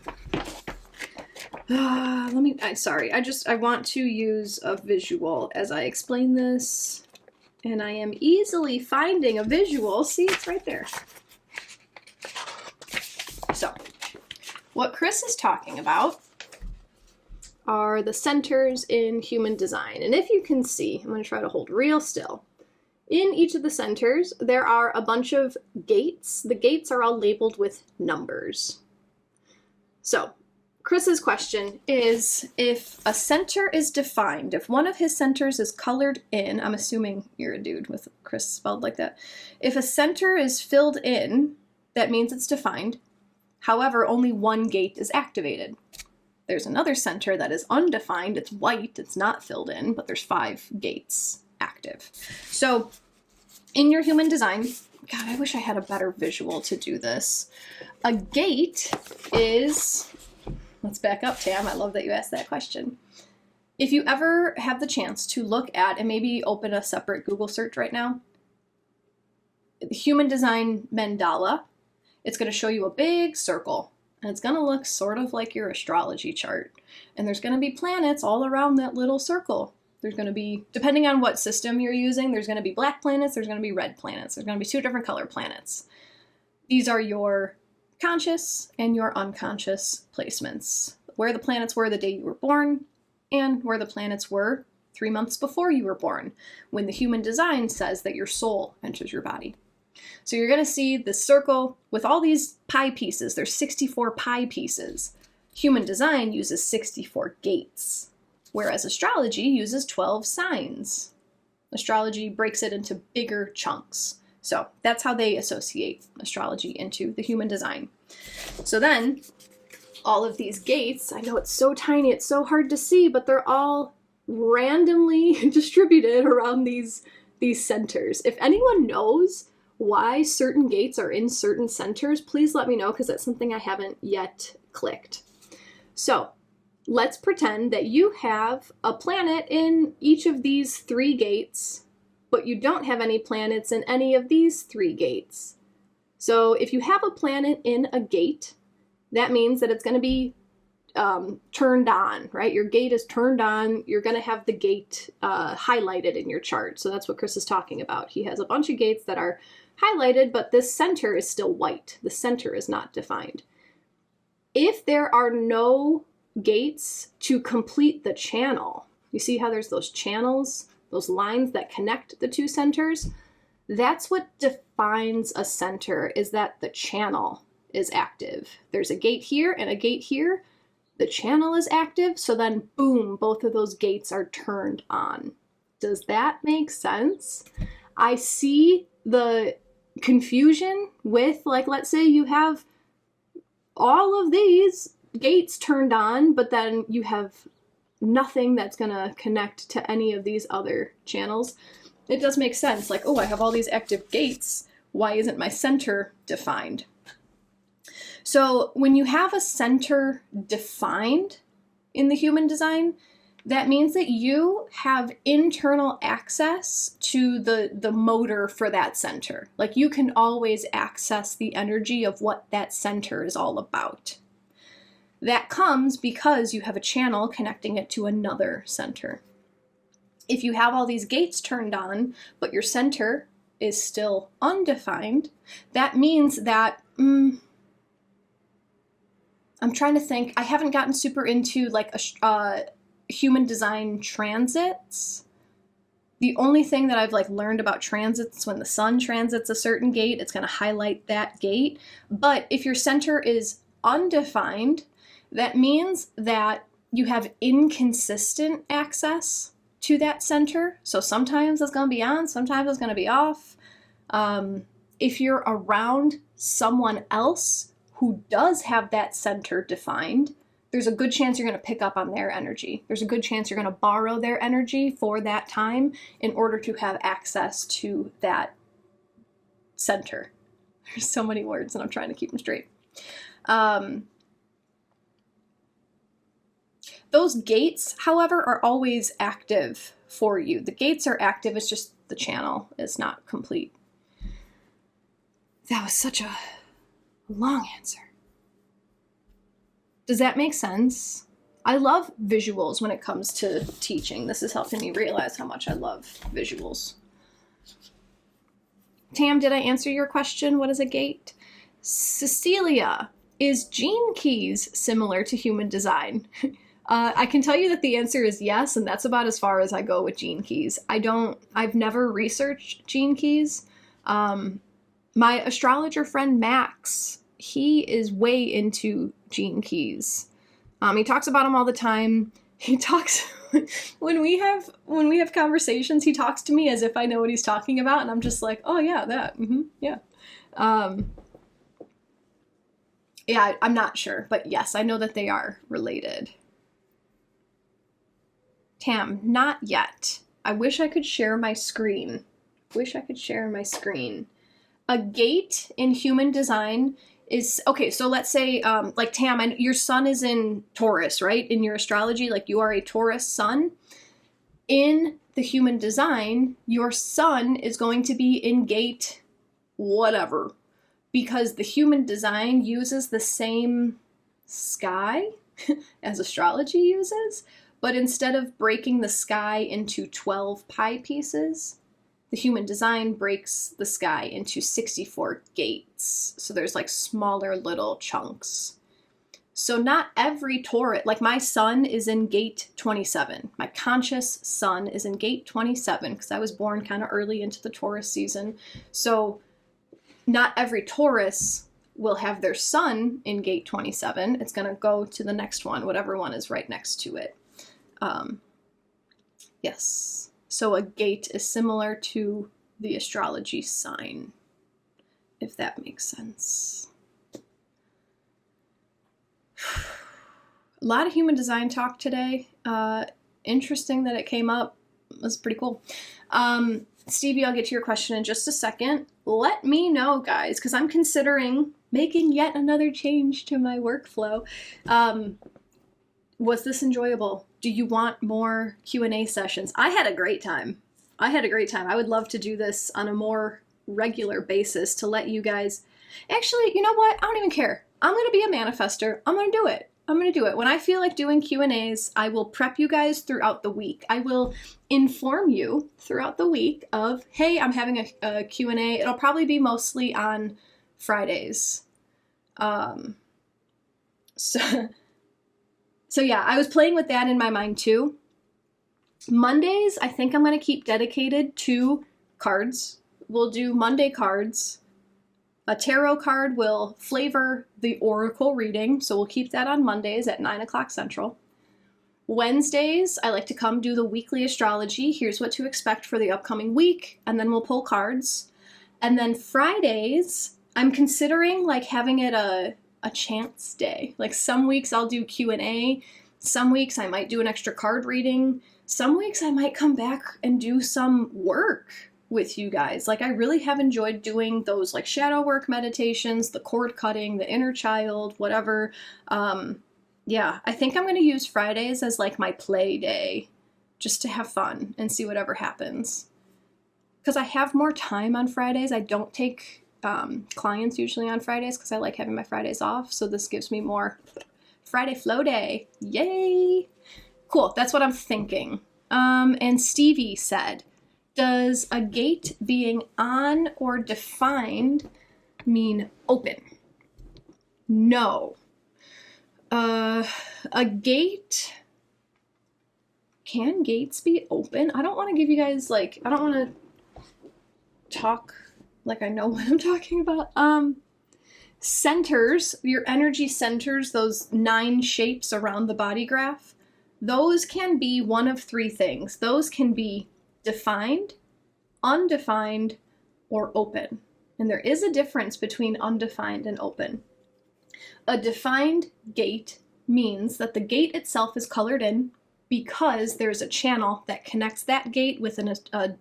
Sorry, I want to use a visual as I explain this, and I am easily finding a visual. See, it's right there. So, what Chris is talking about are the centers in human design. And if you can see, I'm going to try to hold real still. In each of the centers, there are a bunch of gates. The gates are all labeled with numbers. So, Chris's question is, if a center is defined, if one of his centers is colored in, I'm assuming you're a dude with Chris spelled like that. If a center is filled in, that means it's defined. However, only one gate is activated. There's another center that is undefined. It's white. It's not filled in, but there's 5 gates active. So in your human design, God, I wish I had a better visual to do this. A gate is, let's back up, Tam. I love that you asked that question. If you ever have the chance to look at, and maybe open a separate Google search right now, human design mandala, it's going to show you a big circle. And it's going to look sort of like your astrology chart. And there's going to be planets all around that little circle. There's going to be, depending on what system you're using, there's going to be black planets, there's going to be red planets. There's going to be 2 different color planets. These are your conscious and your unconscious placements. Where the planets were the day you were born, and where the planets were 3 months before you were born, when the human design says that your soul enters your body. So you're going to see this circle with all these pie pieces. There's 64 pie pieces. Human design uses 64 gates, whereas astrology uses 12 signs. Astrology breaks it into bigger chunks. So that's how they associate astrology into the human design. So then, all of these gates, I know it's so tiny, it's so hard to see, but they're all randomly distributed around these centers. If anyone knows why certain gates are in certain centers, please let me know, because that's something I haven't yet clicked. So let's pretend that you have a planet in each of these 3 gates, but you don't have any planets in any of these 3 gates. So if you have a planet in a gate, that means that it's going to be turned on, right? Your gate is turned on. You're going to have the gate highlighted in your chart. So that's what Chris is talking about. He has a bunch of gates that are highlighted, but this center is still white. The center is not defined. If there are no gates to complete the channel, you see how there's those channels, those lines that connect the 2 centers? That's what defines a center, is that the channel is active. There's a gate here and a gate here. The channel is active, so then boom, both of those gates are turned on. Does that make sense? I see the confusion with, like, let's say you have all of these gates turned on, but then you have nothing that's going to connect to any of these other channels. It does make sense, like, oh, I have all these active gates. Why isn't my center defined? So when you have a center defined in the human design, that means that you have internal access to the motor for that center. Like, you can always access the energy of what that center is all about. That comes because you have a channel connecting it to another center. If you have all these gates turned on, but your center is still undefined, that means that, I'm trying to think, I haven't gotten super into like human design transits. The only thing that I've like learned about transits, when the sun transits a certain gate, it's going to highlight that gate. But if your center is undefined, that means that you have inconsistent access to that center. So sometimes it's going to be on, sometimes it's going to be off. If you're around someone else who does have that center defined, there's a good chance you're going to pick up on their energy. There's a good chance you're going to borrow their energy for that time in order to have access to that center. There's so many words and I'm trying to keep them straight. Those gates, however, are always active for you. The gates are active, it's just the channel is not complete. That was such a long answer. Does that make sense? I love visuals when it comes to teaching. This is helping me realize how much I love visuals. Tam, did I answer your question? What is a gate? Cecilia, is gene keys similar to human design? I can tell you that the answer is yes, and that's about as far as I go with gene keys. I've never researched gene keys. My astrologer friend Max, he is way into gene keys. He talks about them all the time. He talks when we have conversations, he talks to me as if I know what he's talking about, and I'm just like, oh yeah, that, yeah. Yeah, I'm not sure, but yes, I know that they are related. Tam, not yet. I wish I could share my screen. A gate in human design is, okay, so let's say, like Tam, your sun is in Taurus, right? In your astrology, like you are a Taurus sun. In the human design, your sun is going to be in gate whatever, because the human design uses the same sky as astrology uses, but instead of breaking the sky into 12 pie pieces, the human design breaks the sky into 64 gates. So there's like smaller little chunks. So not every Taurus, like my sun is in gate 27. My conscious sun is in gate 27 because I was born kind of early into the Taurus season. So not every Taurus will have their sun in gate 27. It's going to go to the next one, whatever one is right next to it. Yes. So a gate is similar to the astrology sign, if that makes sense. A lot of human design talk today. Interesting that it came up. It was pretty cool. Stevie, I'll get to your question in just a second. Let me know, guys, because I'm considering making yet another change to my workflow. Was this enjoyable? Do you want more Q&A sessions? I had a great time. I would love to do this on a more regular basis to let you guys... Actually, you know what? I don't even care. I'm going to be a manifester. I'm going to do it. When I feel like doing Q&As, I will prep you guys throughout the week. I will inform you throughout the week of, hey, I'm having a Q&A. It'll probably be mostly on Fridays. So yeah, I was playing with that in my mind too. Mondays, I think I'm going to keep dedicated to cards. We'll do Monday cards. A tarot card will flavor the oracle reading, so we'll keep that on Mondays at 9 o'clock Central. Wednesdays, I like to come do the weekly astrology. Here's what to expect for the upcoming week, and then we'll pull cards. And then Fridays, I'm considering like having it a chance day. Like some weeks I'll do Q&A, some weeks I might do an extra card reading, some weeks I might come back and do some work with you guys. Like I really have enjoyed doing those like shadow work meditations, the cord cutting, the inner child, whatever. Yeah, I think I'm going to use Fridays as like my play day just to have fun and see whatever happens. Because I have more time on Fridays. I don't take clients usually on Fridays because I like having my Fridays off. So this gives me more Friday flow day. Yay! Cool. That's what I'm thinking. And Stevie said, does a gate being on or defined mean open? No. A gate, can gates be open? I don't want to give you guys like, I don't want to talk like I know what I'm talking about. Centers, your energy centers, those 9 shapes around the body graph, those can be one of 3 things. Those can be defined, undefined, or open. And there is a difference between undefined and open. A defined gate means that the gate itself is colored in because there's a channel that connects that gate with an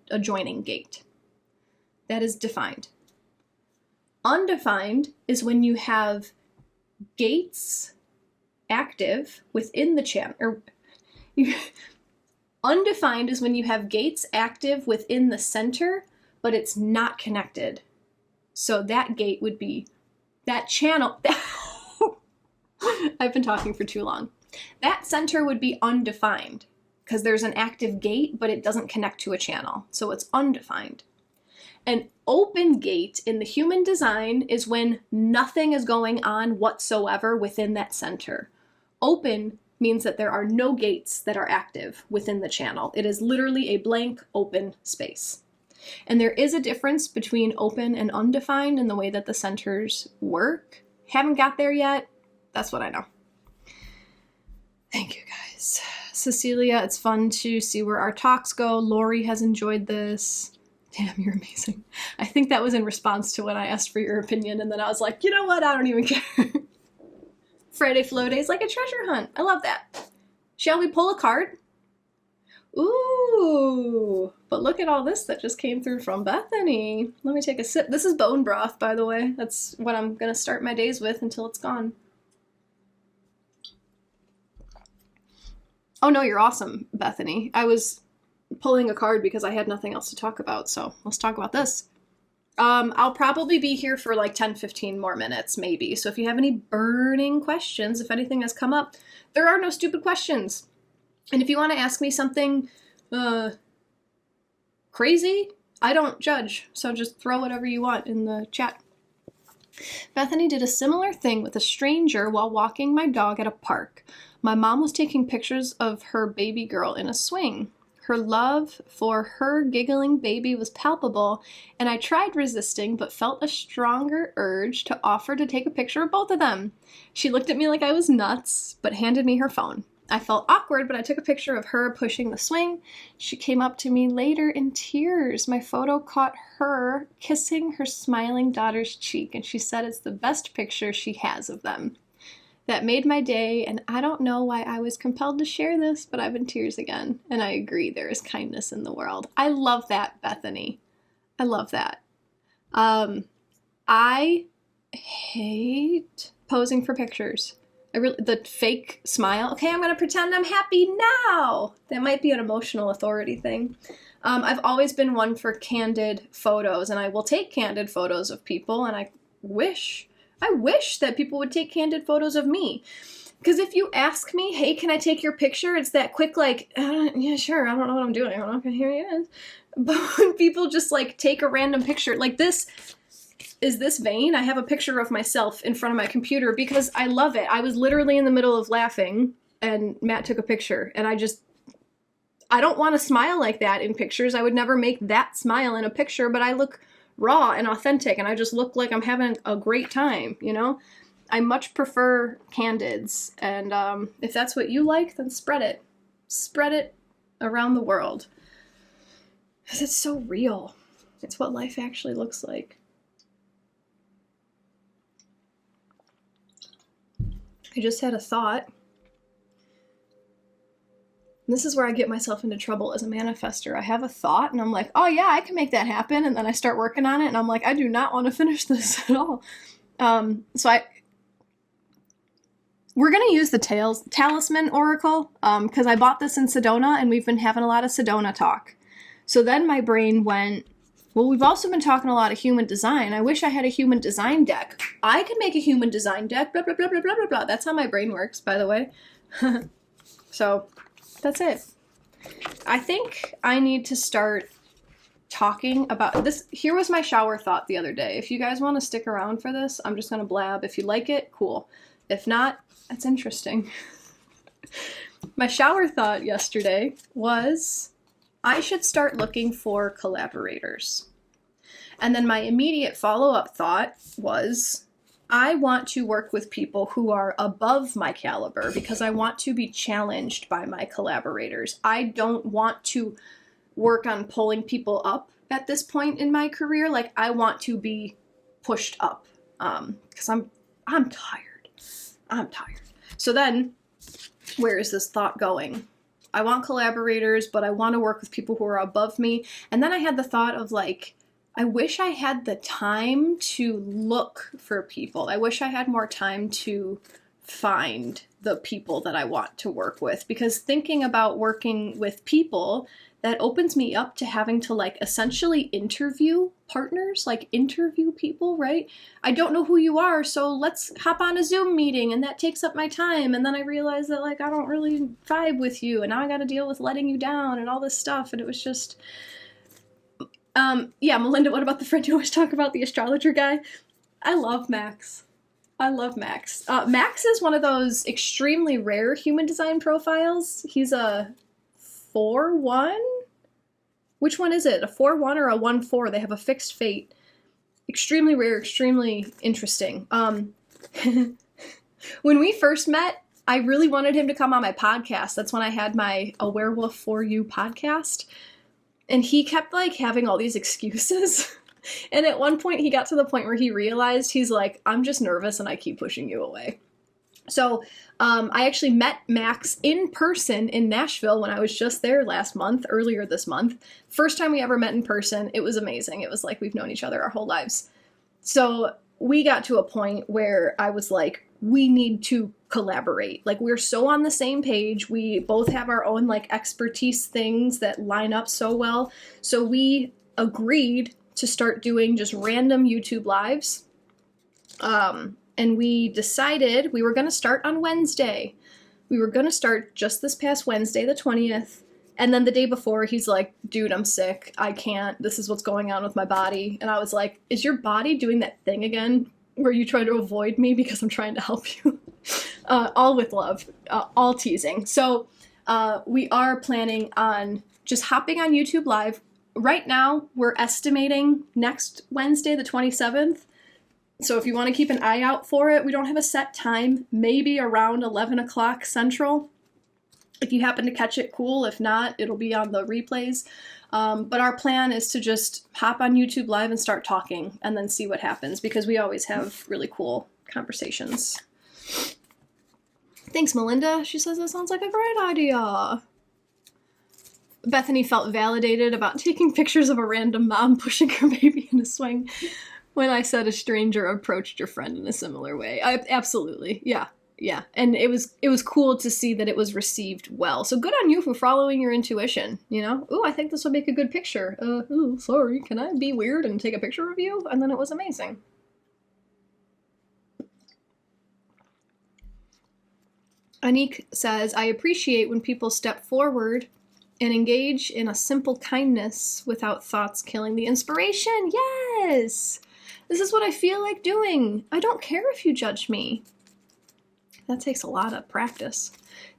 adjoining gate. That is defined. Undefined is when you have gates active within the channel. Undefined is when you have gates active within the center, but it's not connected. So that gate would be that channel. I've been talking for too long. That center would be undefined because there's an active gate, but it doesn't connect to a channel. So it's undefined. An open gate in the human design is when nothing is going on whatsoever within that center. Open means that there are no gates that are active within the channel. It is literally a blank open space. And there is a difference between open and undefined in the way that the centers work. Haven't got there yet. That's what I know. Thank you guys. Cecilia, it's fun to see where our talks go. Lori has enjoyed this. Damn, you're amazing. I think that was in response to when I asked for your opinion, and then I was like, you know what? I don't even care. Friday Flow Day is like a treasure hunt. I love that. Shall we pull a card? Ooh, but look at all this that just came through from Bethany. Let me take a sip. This is bone broth, by the way. That's what I'm going to start my days with until it's gone. Oh no, you're awesome, Bethany. I was pulling a card because I had nothing else to talk about, so let's talk about this. I'll probably be here for like 10-15 more minutes, maybe. So if you have any burning questions, if anything has come up, there are no stupid questions. And if you want to ask me something crazy, I don't judge. So just throw whatever you want in the chat. Bethany did a similar thing with a stranger while walking my dog at a park. My mom was taking pictures of her baby girl in a swing. Her love for her giggling baby was palpable, and I tried resisting but felt a stronger urge to offer to take a picture of both of them. She looked at me like I was nuts, but handed me her phone. I felt awkward, but I took a picture of her pushing the swing. She came up to me later in tears. My photo caught her kissing her smiling daughter's cheek, and she said it's the best picture she has of them. That made my day, and I don't know why I was compelled to share this, but I'm in tears again. And I agree, there is kindness in the world. I love that, Bethany. I love that. I hate posing for pictures. The fake smile. Okay, I'm going to pretend I'm happy now. That might be an emotional authority thing. I've always been one for candid photos, and I will take candid photos of people, and I wish that people would take candid photos of me. Because if you ask me, hey, can I take your picture? It's that quick, like, yeah, sure, I don't know what I'm doing. Okay, here he is. But when people just, like, take a random picture, like this, is this vain? I have a picture of myself in front of my computer because I love it. I was literally in the middle of laughing, and Matt took a picture, and I don't want to smile like that in pictures. I would never make that smile in a picture, but I look raw and authentic, and I just look like I'm having a great time, you know? I much prefer candids, and if that's what you like, then spread it. Spread it around the world. Because it's so real. It's what life actually looks like. I just had a thought. This is where I get myself into trouble as a manifester. I have a thought, and I'm like, oh yeah, I can make that happen, and then I start working on it, and I'm like, I do not want to finish this at all. We're going to use the Talisman Oracle, because I bought this in Sedona, and we've been having a lot of Sedona talk. So then my brain went, well, we've also been talking a lot of human design. I wish I had a human design deck. I could make a human design deck, blah, blah, blah, blah, blah, blah, blah. That's how my brain works, by the way. So that's it. I think I need to start talking about this. Here was my shower thought the other day. If you guys want to stick around for this, I'm just going to blab. If you like it, cool. If not, that's interesting. My shower thought yesterday was I should start looking for collaborators. And then my immediate follow-up thought was I want to work with people who are above my caliber because I want to be challenged by my collaborators. I don't want to work on pulling people up at this point in my career. Like, I want to be pushed up because I'm tired. I'm tired. So then, where is this thought going? I want collaborators, but I want to work with people who are above me. And then I had the thought of, like, I wish I had the time to look for people. I wish I had more time to find the people that I want to work with. Because thinking about working with people, that opens me up to having to like essentially interview partners, like interview people, right? I don't know who you are, so let's hop on a Zoom meeting, and that takes up my time, and then I realize that like I don't really vibe with you, and now I gotta deal with letting you down and all this stuff, and it was just yeah, Melinda, what about the friend you always talk about, the astrologer guy? I love Max. I love Max. Max is one of those extremely rare human design profiles. He's a 4-1? Which one is it? A 4-1 or a 1-4? They have a fixed fate. Extremely rare, extremely interesting. When we first met, I really wanted him to come on my podcast. That's when I had my A Werewolf for You podcast. And he kept like having all these excuses. And at one point he got to the point where he realized, he's like, I'm just nervous and I keep pushing you away. So I actually met Max in person in Nashville when I was just there earlier this month. First time we ever met in person. It was amazing. It was like we've known each other our whole lives. So we got to a point where I was like, we need to collaborate. Like, we're so on the same page. We both have our own like expertise things that line up so well. So we agreed to start doing just random YouTube lives. And we decided we were going to start on Wednesday. We were going to start just this past Wednesday, the 20th. And then the day before, he's like, dude, I'm sick. I can't. This is what's going on with my body. And I was like, is your body doing that thing again where you try to avoid me because I'm trying to help you? All with love, all teasing. So we are planning on just hopping on YouTube Live. Right now, we're estimating next Wednesday, the 27th. So if you want to keep an eye out for it, we don't have a set time, maybe around 11 o'clock Central. If you happen to catch it, cool. If not, it'll be on the replays. But our plan is to just hop on YouTube Live and start talking and then see what happens, because we always have really cool conversations. Thanks, Melinda. She says that sounds like a great idea. Bethany felt validated about taking pictures of a random mom pushing her baby in a swing when I said a stranger approached your friend in a similar way. Absolutely. Yeah. Yeah. And it was cool to see that it was received well. So good on you for following your intuition, you know? Ooh, I think this will make a good picture. Sorry, can I be weird and take a picture of you? And then it was amazing. Anik says, I appreciate when people step forward and engage in a simple kindness without thoughts killing the inspiration. Yes! This is what I feel like doing. I don't care if you judge me. That takes a lot of practice.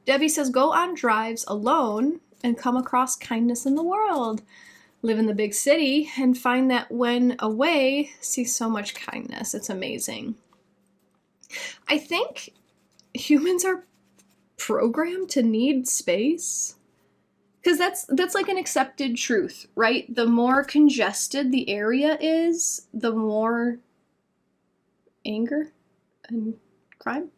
Debbie says, go on drives alone and come across kindness in the world. Live in the big city and find that when away, see so much kindness. It's amazing. I think humans are programmed to need space. Because that's like an accepted truth, right? The more congested the area is, the more anger and crime,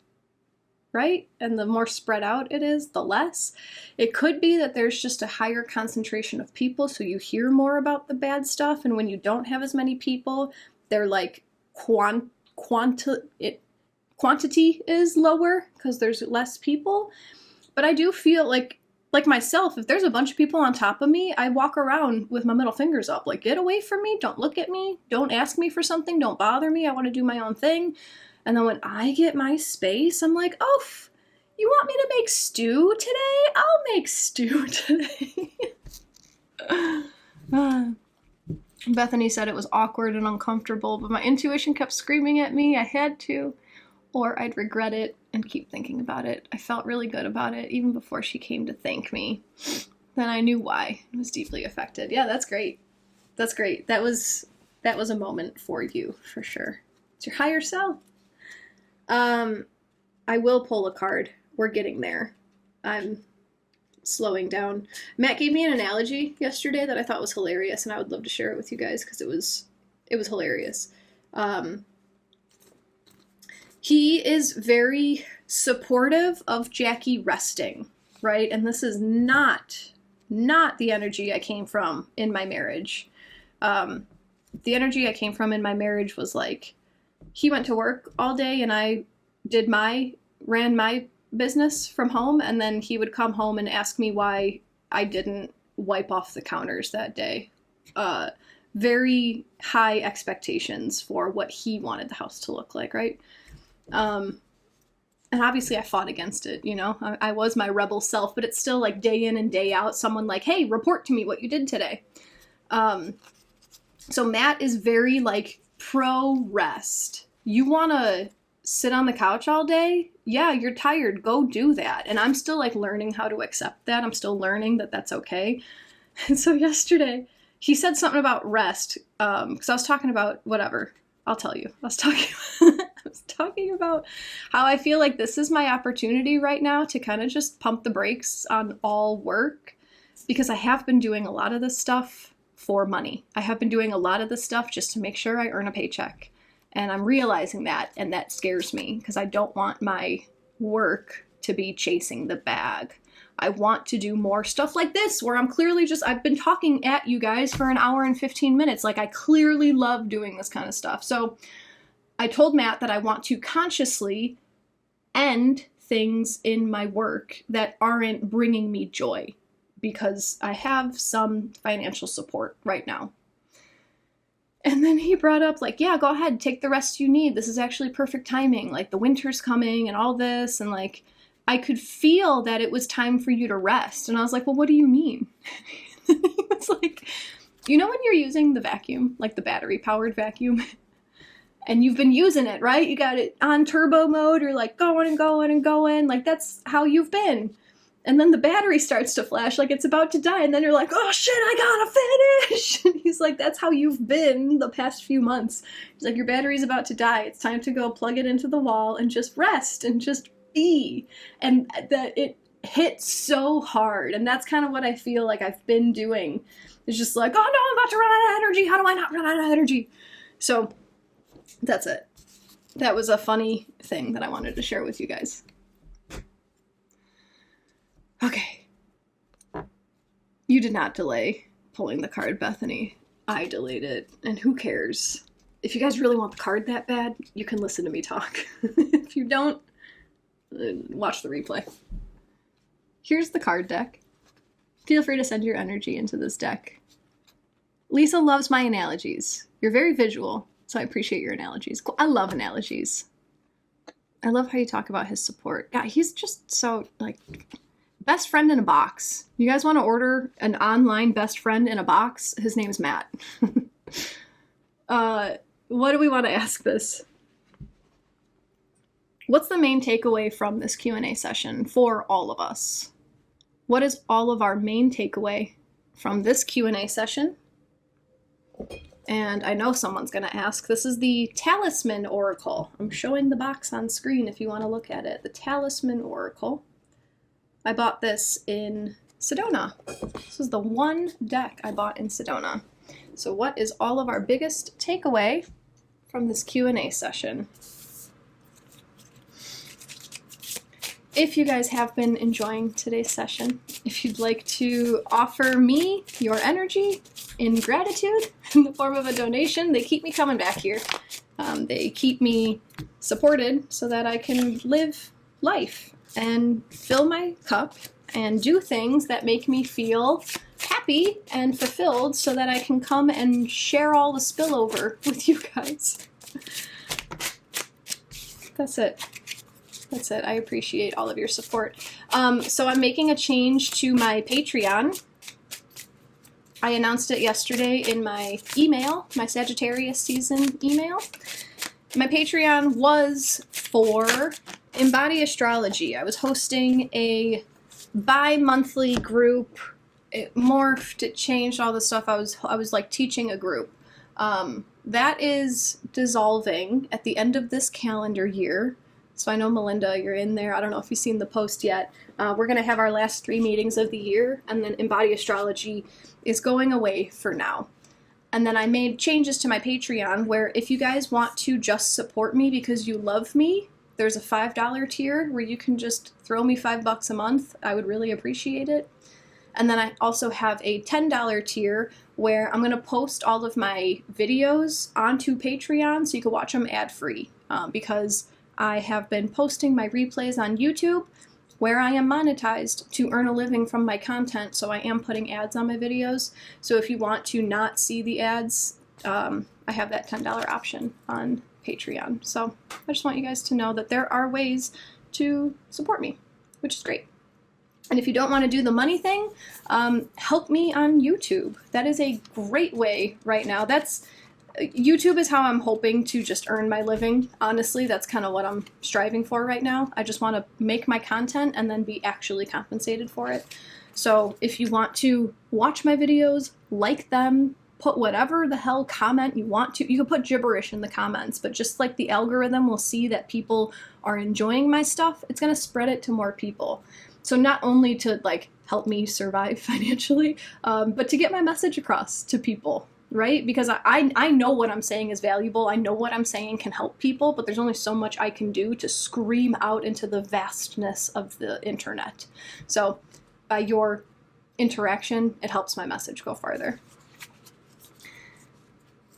right? And the more spread out it is, the less. It could be that there's just a higher concentration of people, so you hear more about the bad stuff, and when you don't have as many people, they're like quantity is lower because there's less people. But I do feel like myself, if there's a bunch of people on top of me, I walk around with my middle fingers up, like, get away from me, don't look at me, don't ask me for something, don't bother me, I want to do my own thing. And then when I get my space, I'm like, oh, you want me to make stew today? I'll make stew today. Bethany said it was awkward and uncomfortable, but my intuition kept screaming at me I had to, or I'd regret it and keep thinking about it. I felt really good about it even before she came to thank me. Then I knew why. I was deeply affected. Yeah, that's great. That's great. That was a moment for you, for sure. It's your higher self. I will pull a card. We're getting there. I'm slowing down. Matt gave me an analogy yesterday that I thought was hilarious, and I would love to share it with you guys because it was hilarious. He is very supportive of Jackie resting, right? And this is not the energy I came from in my marriage. The energy I came from in my marriage was like, he went to work all day and I ran my business from home, and then he would come home and ask me why I didn't wipe off the counters that day. Very high expectations for what he wanted the house to look like, right? And obviously I fought against it, you know? I was my rebel self, but it's still like day in and day out, someone like, hey, report to me what you did today. So Matt is very like pro rest. You want to sit on the couch all day? Yeah, you're tired. Go do that. And I'm still like learning how to accept that. I'm still learning that that's okay. And so yesterday he said something about rest. Because I was talking about whatever. I'll tell you. I was talking about how I feel like this is my opportunity right now to kind of just pump the brakes on all work, because I have been doing a lot of this stuff for money. I have been doing a lot of this stuff just to make sure I earn a paycheck. And I'm realizing that, and that scares me because I don't want my work to be chasing the bag. I want to do more stuff like this where I'm clearly just, I've been talking at you guys for an hour and 15 minutes. Like I clearly love doing this kind of stuff. So I told Matt that I want to consciously end things in my work that aren't bringing me joy, because I have some financial support right now. And then he brought up like, yeah, go ahead, take the rest you need. This is actually perfect timing. Like the winter's coming and all this. And like, I could feel that it was time for you to rest. And I was like, well, what do you mean? He was like, you know, when you're using the vacuum, like the battery powered vacuum, and you've been using it, right? You got it on turbo mode. You're like going and going and going. Like that's how you've been. And then the battery starts to flash like it's about to die. And then you're like, oh shit, I gotta finish. And he's like, that's how you've been the past few months. He's like, your battery's about to die. It's time to go plug it into the wall and just rest and just be. And that it hit so hard. And that's kind of what I feel like I've been doing. It's just like, oh no, I'm about to run out of energy. How do I not run out of energy? So that's it. That was a funny thing that I wanted to share with you guys. Okay. You did not delay pulling the card, Bethany. I delayed it. And who cares? If you guys really want the card that bad, you can listen to me talk. If you don't, watch the replay. Here's the card deck. Feel free to send your energy into this deck. Lisa loves my analogies. You're very visual, so I appreciate your analogies. I love analogies. I love how you talk about his support. Yeah, he's just so, like, best friend in a box. You guys want to order an online best friend in a box? His name's Matt. What do we want to ask this? What's the main takeaway from this Q&A session for all of us? What is all of our main takeaway from this Q&A session? And I know someone's going to ask, this is the Talisman Oracle. I'm showing the box on screen if you want to look at it. The Talisman Oracle. I bought this in Sedona. This is the one deck I bought in Sedona. So what is all of our biggest takeaway from this Q&A session? If you guys have been enjoying today's session, if you'd like to offer me your energy in gratitude in the form of a donation, they keep me coming back here. They keep me supported so that I can live life and fill my cup and do things that make me feel happy and fulfilled so that I can come and share all the spillover with you guys. That's it. That's it. I appreciate all of your support. So I'm making a change to my Patreon. I announced it yesterday in my email, my Sagittarius season email. My Patreon was for Embody Astrology. I was hosting a bi-monthly group. It morphed, it changed all the stuff. I was like teaching a group. That is dissolving at the end of this calendar year. So I know, Melinda, you're in there. I don't know if you've seen the post yet. We're going to have our last 3 meetings of the year, and then Embody Astrology is going away for now. And then I made changes to my Patreon where if you guys want to just support me because you love me, there's a $5 tier where you can just throw me $5 a month. I would really appreciate it. And then I also have a $10 tier where I'm going to post all of my videos onto Patreon so you can watch them ad-free because I have been posting my replays on YouTube, where I am monetized to earn a living from my content. So I am putting ads on my videos. So if you want to not see the ads, I have that $10 option on Patreon. So I just want you guys to know that there are ways to support me, which is great. And if you don't want to do the money thing, help me on YouTube. That is a great way right now. YouTube is how I'm hoping to just earn my living. Honestly, that's kind of what I'm striving for right now. I just want to make my content and then be actually compensated for it. So if you want to watch my videos, like them, put whatever the hell comment you want to. You can put gibberish in the comments, but just like the algorithm will see that people are enjoying my stuff, it's going to spread it to more people. So not only to like help me survive financially, but to get my message across to people, right? Because I know what I'm saying is valuable. I know what I'm saying can help people, but there's only so much I can do to scream out into the vastness of the internet. So by your interaction, it helps my message go farther.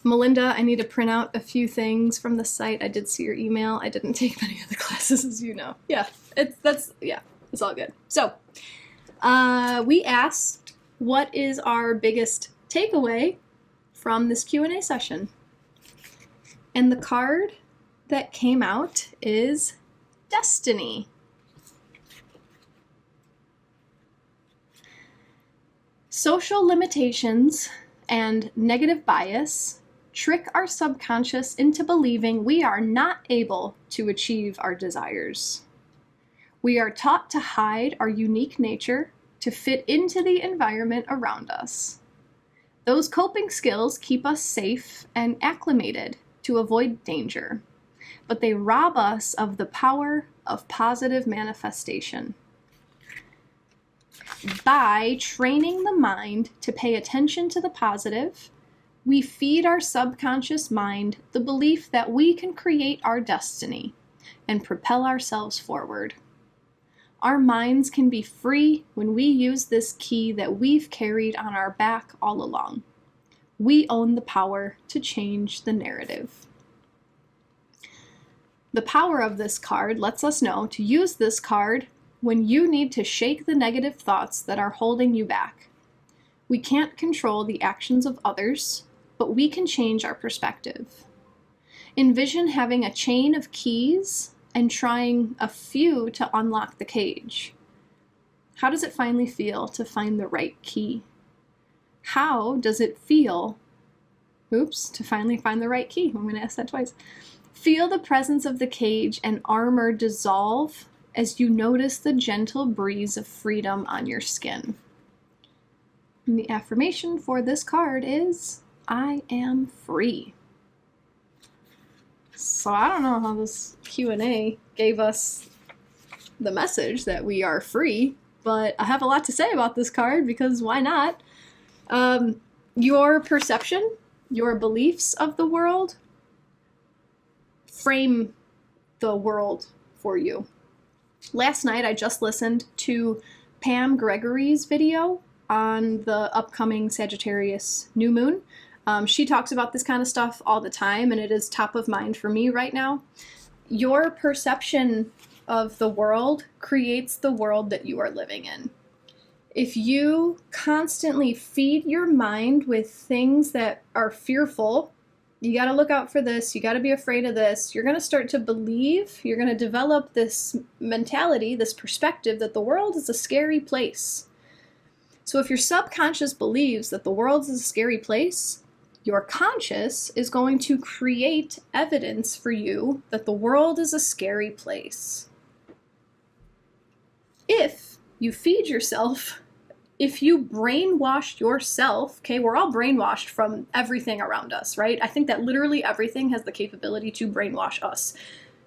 Melinda, I need to print out a few things from the site. I did see your email. I didn't take many of the classes, as you know. Yeah, it's all good. So, we asked, what is our biggest takeaway from this Q&A session? And the card that came out is Destiny. Social limitations and negative bias trick our subconscious into believing we are not able to achieve our desires. We are taught to hide our unique nature to fit into the environment around us. Those coping skills keep us safe and acclimated to avoid danger, but they rob us of the power of positive manifestation. By training the mind to pay attention to the positive, we feed our subconscious mind the belief that we can create our destiny and propel ourselves forward. Our minds can be free when we use this key that we've carried on our back all along. We own the power to change the narrative. The power of this card lets us know to use this card when you need to shake the negative thoughts that are holding you back. We can't control the actions of others, but we can change our perspective. Envision having a chain of keys and trying a few to unlock the cage. How does it finally feel to find the right key? How does it feel, to finally find the right key? I'm going to ask that twice. Feel the presence of the cage and armor dissolve as you notice the gentle breeze of freedom on your skin. And the affirmation for this card is, I am free. So I don't know how this Q&A gave us the message that we are free, but I have a lot to say about this card because why not? Your perception, your beliefs of the world frame the world for you. Last night I just listened to Pam Gregory's video on the upcoming Sagittarius new moon. She talks about this kind of stuff all the time, and it is top of mind for me right now. Your perception of the world creates the world that you are living in. If you constantly feed your mind with things that are fearful, you got to look out for this, you got to be afraid of this, you're going to start to believe, you're going to develop this mentality, this perspective that the world is a scary place. So if your subconscious believes that the world is a scary place, your conscious is going to create evidence for you that the world is a scary place. If you feed yourself, if you brainwash yourself, okay, we're all brainwashed from everything around us, right? I think that literally everything has the capability to brainwash us.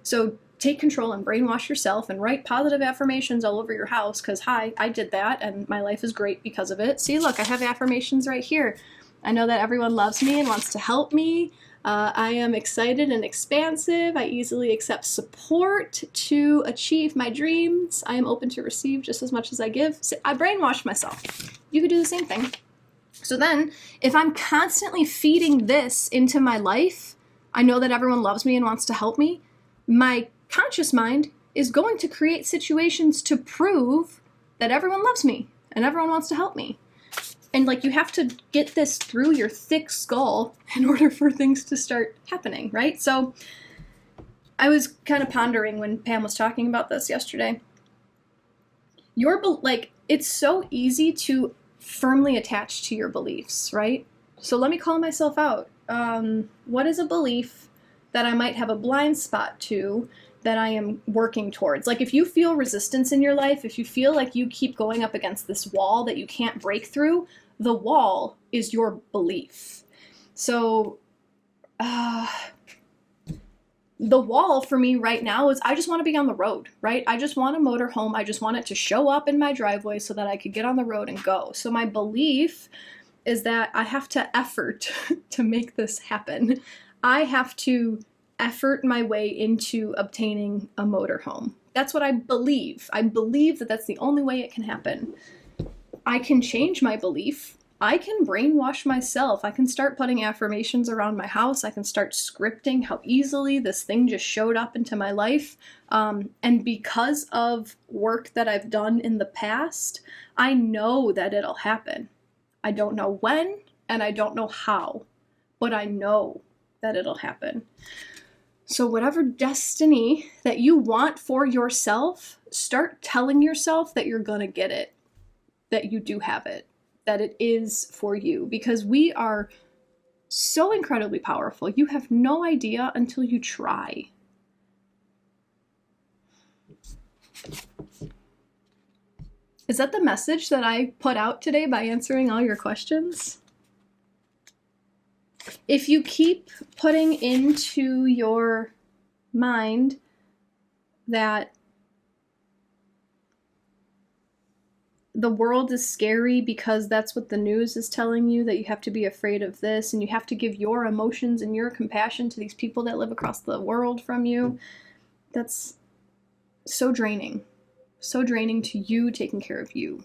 So take control and brainwash yourself and write positive affirmations all over your house because, hi, I did that and my life is great because of it. See, look, I have affirmations right here. I know that everyone loves me and wants to help me. I am excited and expansive. I easily accept support to achieve my dreams. I am open to receive just as much as I give. So I brainwash myself. You could do the same thing. So then, if I'm constantly feeding this into my life, I know that everyone loves me and wants to help me. My conscious mind is going to create situations to prove that everyone loves me and everyone wants to help me. And like, you have to get this through your thick skull in order for things to start happening, right? So I was kind of pondering when Pam was talking about this yesterday. It's so easy to firmly attach to your beliefs, right? So let me call myself out. What is a belief that I might have a blind spot to that I am working towards? Like, if you feel resistance in your life, if you feel like you keep going up against this wall that you can't break through, the wall is your belief. So, the wall for me right now is I just want to be on the road, right? I just want a motorhome. I just want it to show up in my driveway so that I could get on the road and go. So my belief is that I have to effort to make this happen. I have to effort my way into obtaining a motorhome. That's what I believe. I believe that that's the only way it can happen. I can change my belief. I can brainwash myself. I can start putting affirmations around my house. I can start scripting how easily this thing just showed up into my life. And because of work that I've done in the past, I know that it'll happen. I don't know when, and I don't know how, but I know that it'll happen. So whatever destiny that you want for yourself, start telling yourself that you're gonna get it, that you do have it, that it is for you, because we are so incredibly powerful. You have no idea until you try. Is that the message that I put out today by answering all your questions? If you keep putting into your mind that the world is scary because that's what the news is telling you, that you have to be afraid of this, and you have to give your emotions and your compassion to these people that live across the world from you, that's so draining. So draining to you taking care of you.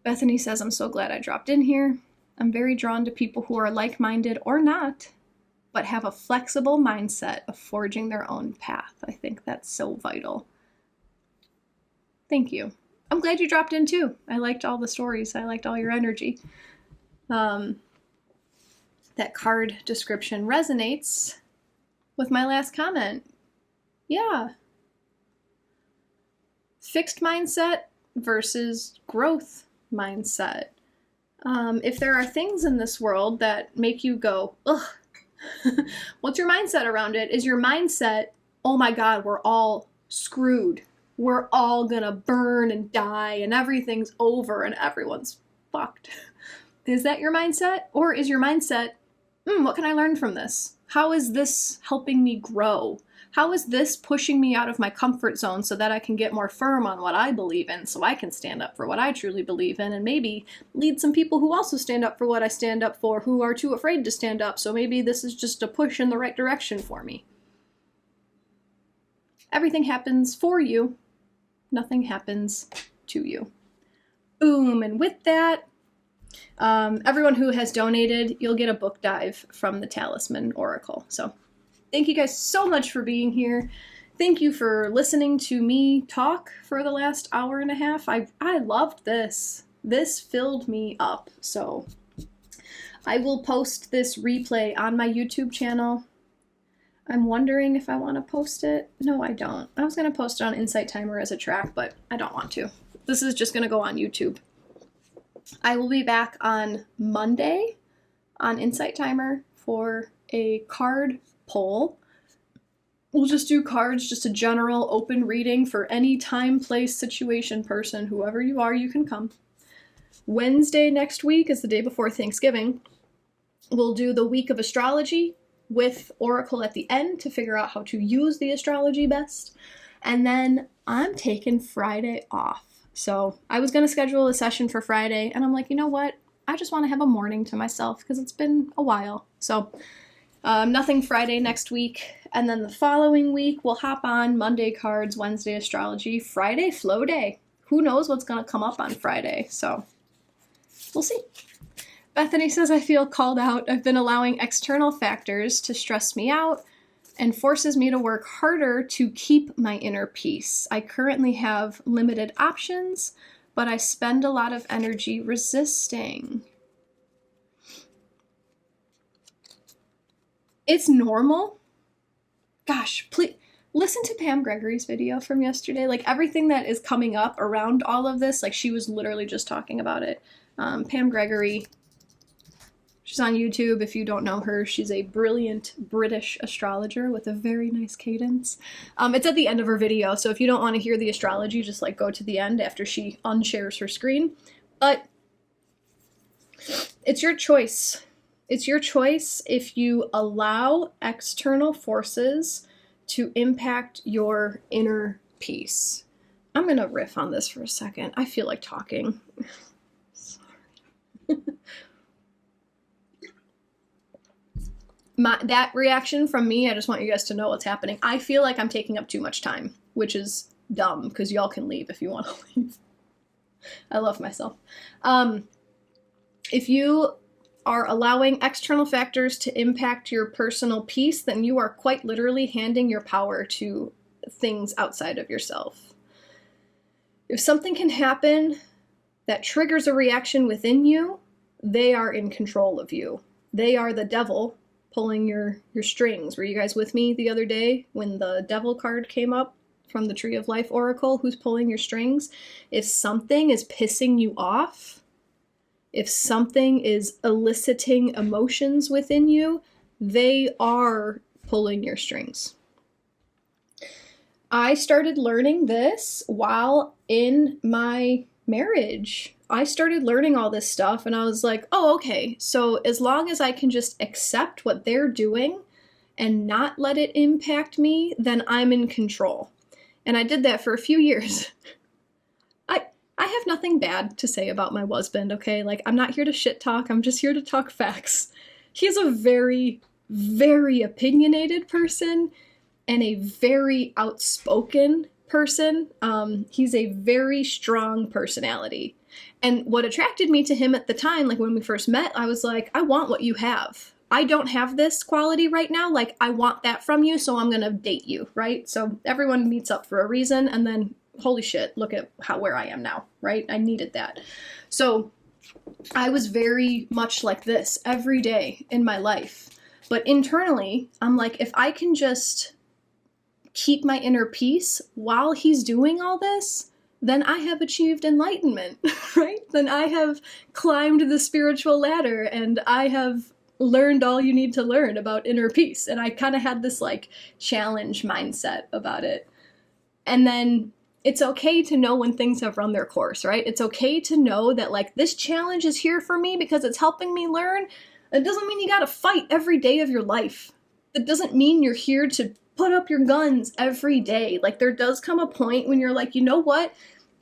Bethany says, I'm so glad I dropped in here. I'm very drawn to people who are like-minded or not, but have a flexible mindset of forging their own path. I think that's so vital. Thank you. I'm glad you dropped in too. I liked all the stories. I liked all your energy. That card description resonates with my last comment. Yeah. Fixed mindset versus growth mindset. If there are things in this world that make you go, ugh, what's your mindset around it? Is your mindset, oh my God, we're all screwed. We're all gonna burn and die and everything's over and everyone's fucked. Is that your mindset? Or is your mindset, what can I learn from this? How is this helping me grow? How is this pushing me out of my comfort zone so that I can get more firm on what I believe in, so I can stand up for what I truly believe in, and maybe lead some people who also stand up for what I stand up for, who are too afraid to stand up, so maybe this is just a push in the right direction for me. Everything happens for you. Nothing happens to you. Boom. And with that, everyone who has donated, you'll get a book dive from the Talisman Oracle. So thank you guys so much for being here. Thank you for listening to me talk for the last hour and a half. I loved this. This filled me up. So I will post this replay on my YouTube channel. I'm wondering if I want to post it. No, I don't. I was going to post it on Insight Timer as a track, but I don't want to. This is just going to go on YouTube. I will be back on Monday on Insight Timer for a card poll. We'll just do cards, just a general open reading for any time, place, situation, person, whoever you are, you can come. Wednesday next week is the day before Thanksgiving. We'll do the week of astrology with Oracle at the end to figure out how to use the astrology best. And then I'm taking Friday off. So I was going to schedule a session for Friday, and I'm like, you know what? I just want to have a morning to myself because it's been a while. So nothing Friday next week. And then the following week, we'll hop on Monday cards, Wednesday astrology, Friday flow day. Who knows what's going to come up on Friday? So we'll see. Bethany says, I feel called out. I've been allowing external factors to stress me out. and forces me to work harder to keep my inner peace. I currently have limited options, but I spend a lot of energy resisting. It's normal. Gosh, please listen to Pam Gregory's video from yesterday. Like everything that is coming up around all of this, like she was literally just talking about it. Pam Gregory, she's on YouTube. If you don't know her, she's a brilliant British astrologer with a very nice cadence. It's at the end of her video, so if you don't want to hear the astrology, just like go to the end after she unshares her screen. But it's your choice. It's your choice if you allow external forces to impact your inner peace. I'm gonna riff on this for a second. I feel like talking. Sorry. That reaction from me, I just want you guys to know what's happening. I feel like I'm taking up too much time, which is dumb because y'all can leave if you want to leave. I love myself. If you are allowing external factors to impact your personal peace, then you are quite literally handing your power to things outside of yourself. If something can happen that triggers a reaction within you, they are in control of you. They are the devil pulling your strings. Were you guys with me the other day when the devil card came up from the Tree of Life Oracle? Who's pulling your strings? If something is pissing you off, if something is eliciting emotions within you, they are pulling your strings. I started learning this while in my marriage. I started learning all this stuff and I was like, oh, okay, so as long as I can just accept what they're doing and not let it impact me, then I'm in control. And I did that for a few years. I have nothing bad to say about my husband, okay? Like, I'm not here to shit talk, I'm just here to talk facts. He's a very, very opinionated person and a very outspoken person. He's a very strong personality. And what attracted me to him at the time, like when we first met, I was like, I want what you have. I don't have this quality right now. Like, I want that from you, so I'm gonna date you, right? So everyone meets up for a reason, and then holy shit, look at where I am now, right? I needed that. So I was very much like this every day in my life. But internally, I'm like, if I can just keep my inner peace while he's doing all this, then I have achieved enlightenment, right? Then I have climbed the spiritual ladder and I have learned all you need to learn about inner peace. And I kind of had this like challenge mindset about it. And then it's okay to know when things have run their course, right? It's okay to know that like this challenge is here for me because it's helping me learn. It doesn't mean you gotta fight every day of your life. It doesn't mean you're here to put up your guns every day. Like there does come a point when you're like, you know what?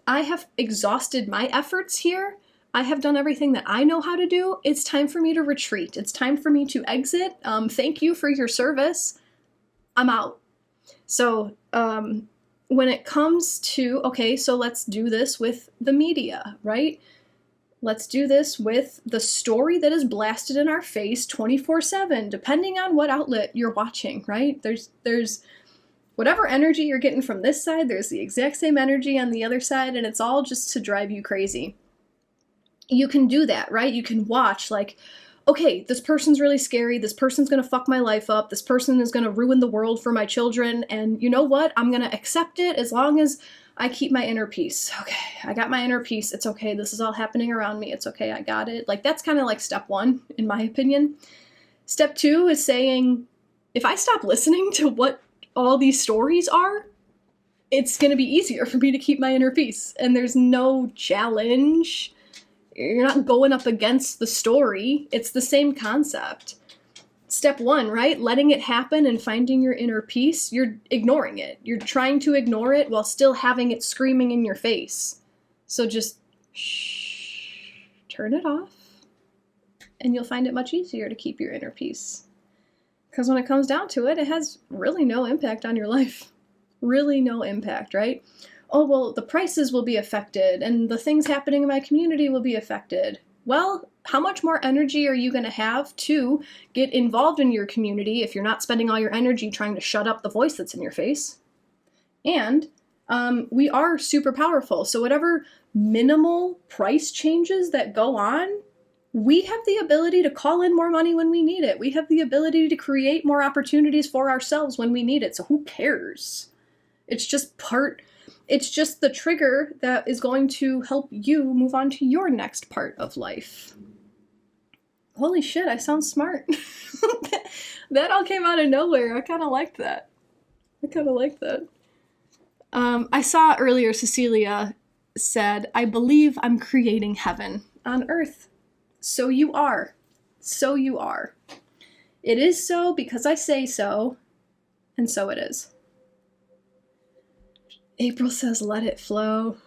I have exhausted my efforts here. I have done everything that I know how to do. It's time for me to retreat. It's time for me to exit. Thank you for your service. I'm out. So, when it comes to, okay, so let's do this with the media, right? Let's do this with the story that is blasted in our face 24/7, depending on what outlet you're watching, right? There's whatever energy you're getting from this side, there's the exact same energy on the other side, and it's all just to drive you crazy. You can do that, right? You can watch like, okay, this person's really scary, this person's gonna fuck my life up, this person is gonna ruin the world for my children, and you know what? I'm gonna accept it as long as I keep my inner peace. Okay, I got my inner peace, it's okay, this is all happening around me, it's okay, I got it. Like, that's kind of like step one, in my opinion. Step two is saying, if I stop listening to what all these stories are, it's gonna be easier for me to keep my inner peace, and there's no challenge. You're not going up against the story. It's the same concept. Step one, right? Letting it happen and finding your inner peace. You're ignoring it. You're trying to ignore it while still having it screaming in your face. So just shh, turn it off, and you'll find it much easier to keep your inner peace. Because when it comes down to it, it has really no impact on your life. Really no impact, right? Oh, well, the prices will be affected and the things happening in my community will be affected. Well, how much more energy are you going to have to get involved in your community if you're not spending all your energy trying to shut up the voice that's in your face? And we are super powerful. So whatever minimal price changes that go on, we have the ability to call in more money when we need it. We have the ability to create more opportunities for ourselves when we need it. So who cares? It's just the trigger that is going to help you move on to your next part of life. Holy shit, I sound smart. That all came out of nowhere. I kind of liked that. I saw earlier Cecilia said, I believe I'm creating heaven on earth. So you are. So you are. It is so because I say so, and so it is. April says, let it flow.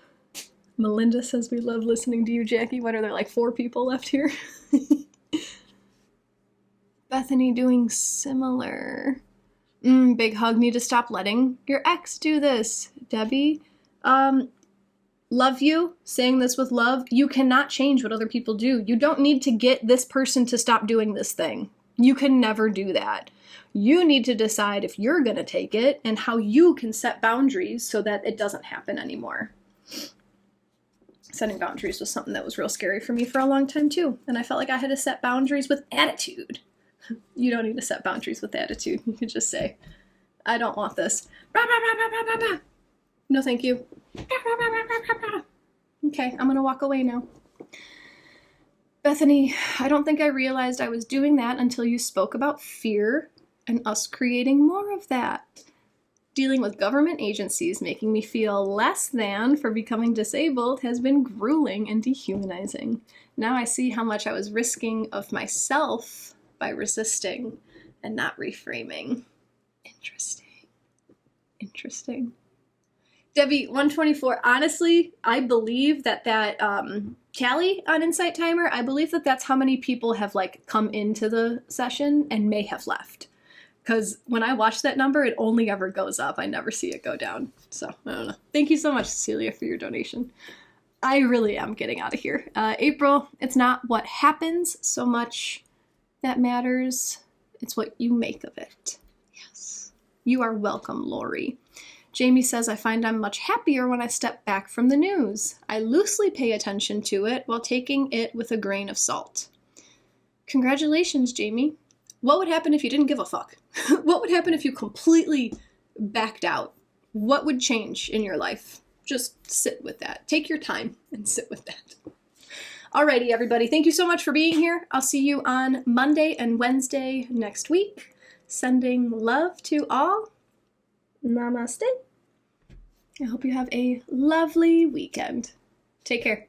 Melinda says, we love listening to you, Jackie. What are there, like 4 people left here? Bethany doing similar. Big hug, need to stop letting your ex do this. Debbie, love you, saying this with love. You cannot change what other people do. You don't need to get this person to stop doing this thing. You can never do that. You need to decide if you're going to take it and how you can set boundaries so that it doesn't happen anymore. Setting boundaries was something that was real scary for me for a long time too. And I felt like I had to set boundaries with attitude. You don't need to set boundaries with attitude. You can just say, I don't want this. No, thank you. Okay, I'm going to walk away now. Bethany, I don't think I realized I was doing that until you spoke about fear and us creating more of that. Dealing with government agencies making me feel less than for becoming disabled has been grueling and dehumanizing. Now I see how much I was risking of myself by resisting and not reframing. Interesting. Debbie, 124, honestly, I believe that tally on Insight Timer, I believe that that's how many people have like come into the session and may have left. Because when I watch that number, it only ever goes up. I never see it go down. So, I don't know. Thank you so much, Cecilia, for your donation. I really am getting out of here. April, it's not what happens so much that matters. It's what you make of it. Yes. You are welcome, Lori. Jamie says, I find I'm much happier when I step back from the news. I loosely pay attention to it while taking it with a grain of salt. Congratulations, Jamie. What would happen if you didn't give a fuck? What would happen if you completely backed out? What would change in your life? Just sit with that. Take your time and sit with that. Alrighty, everybody. Thank you so much for being here. I'll see you on Monday and Wednesday next week. Sending love to all. Namaste. I hope you have a lovely weekend. Take care.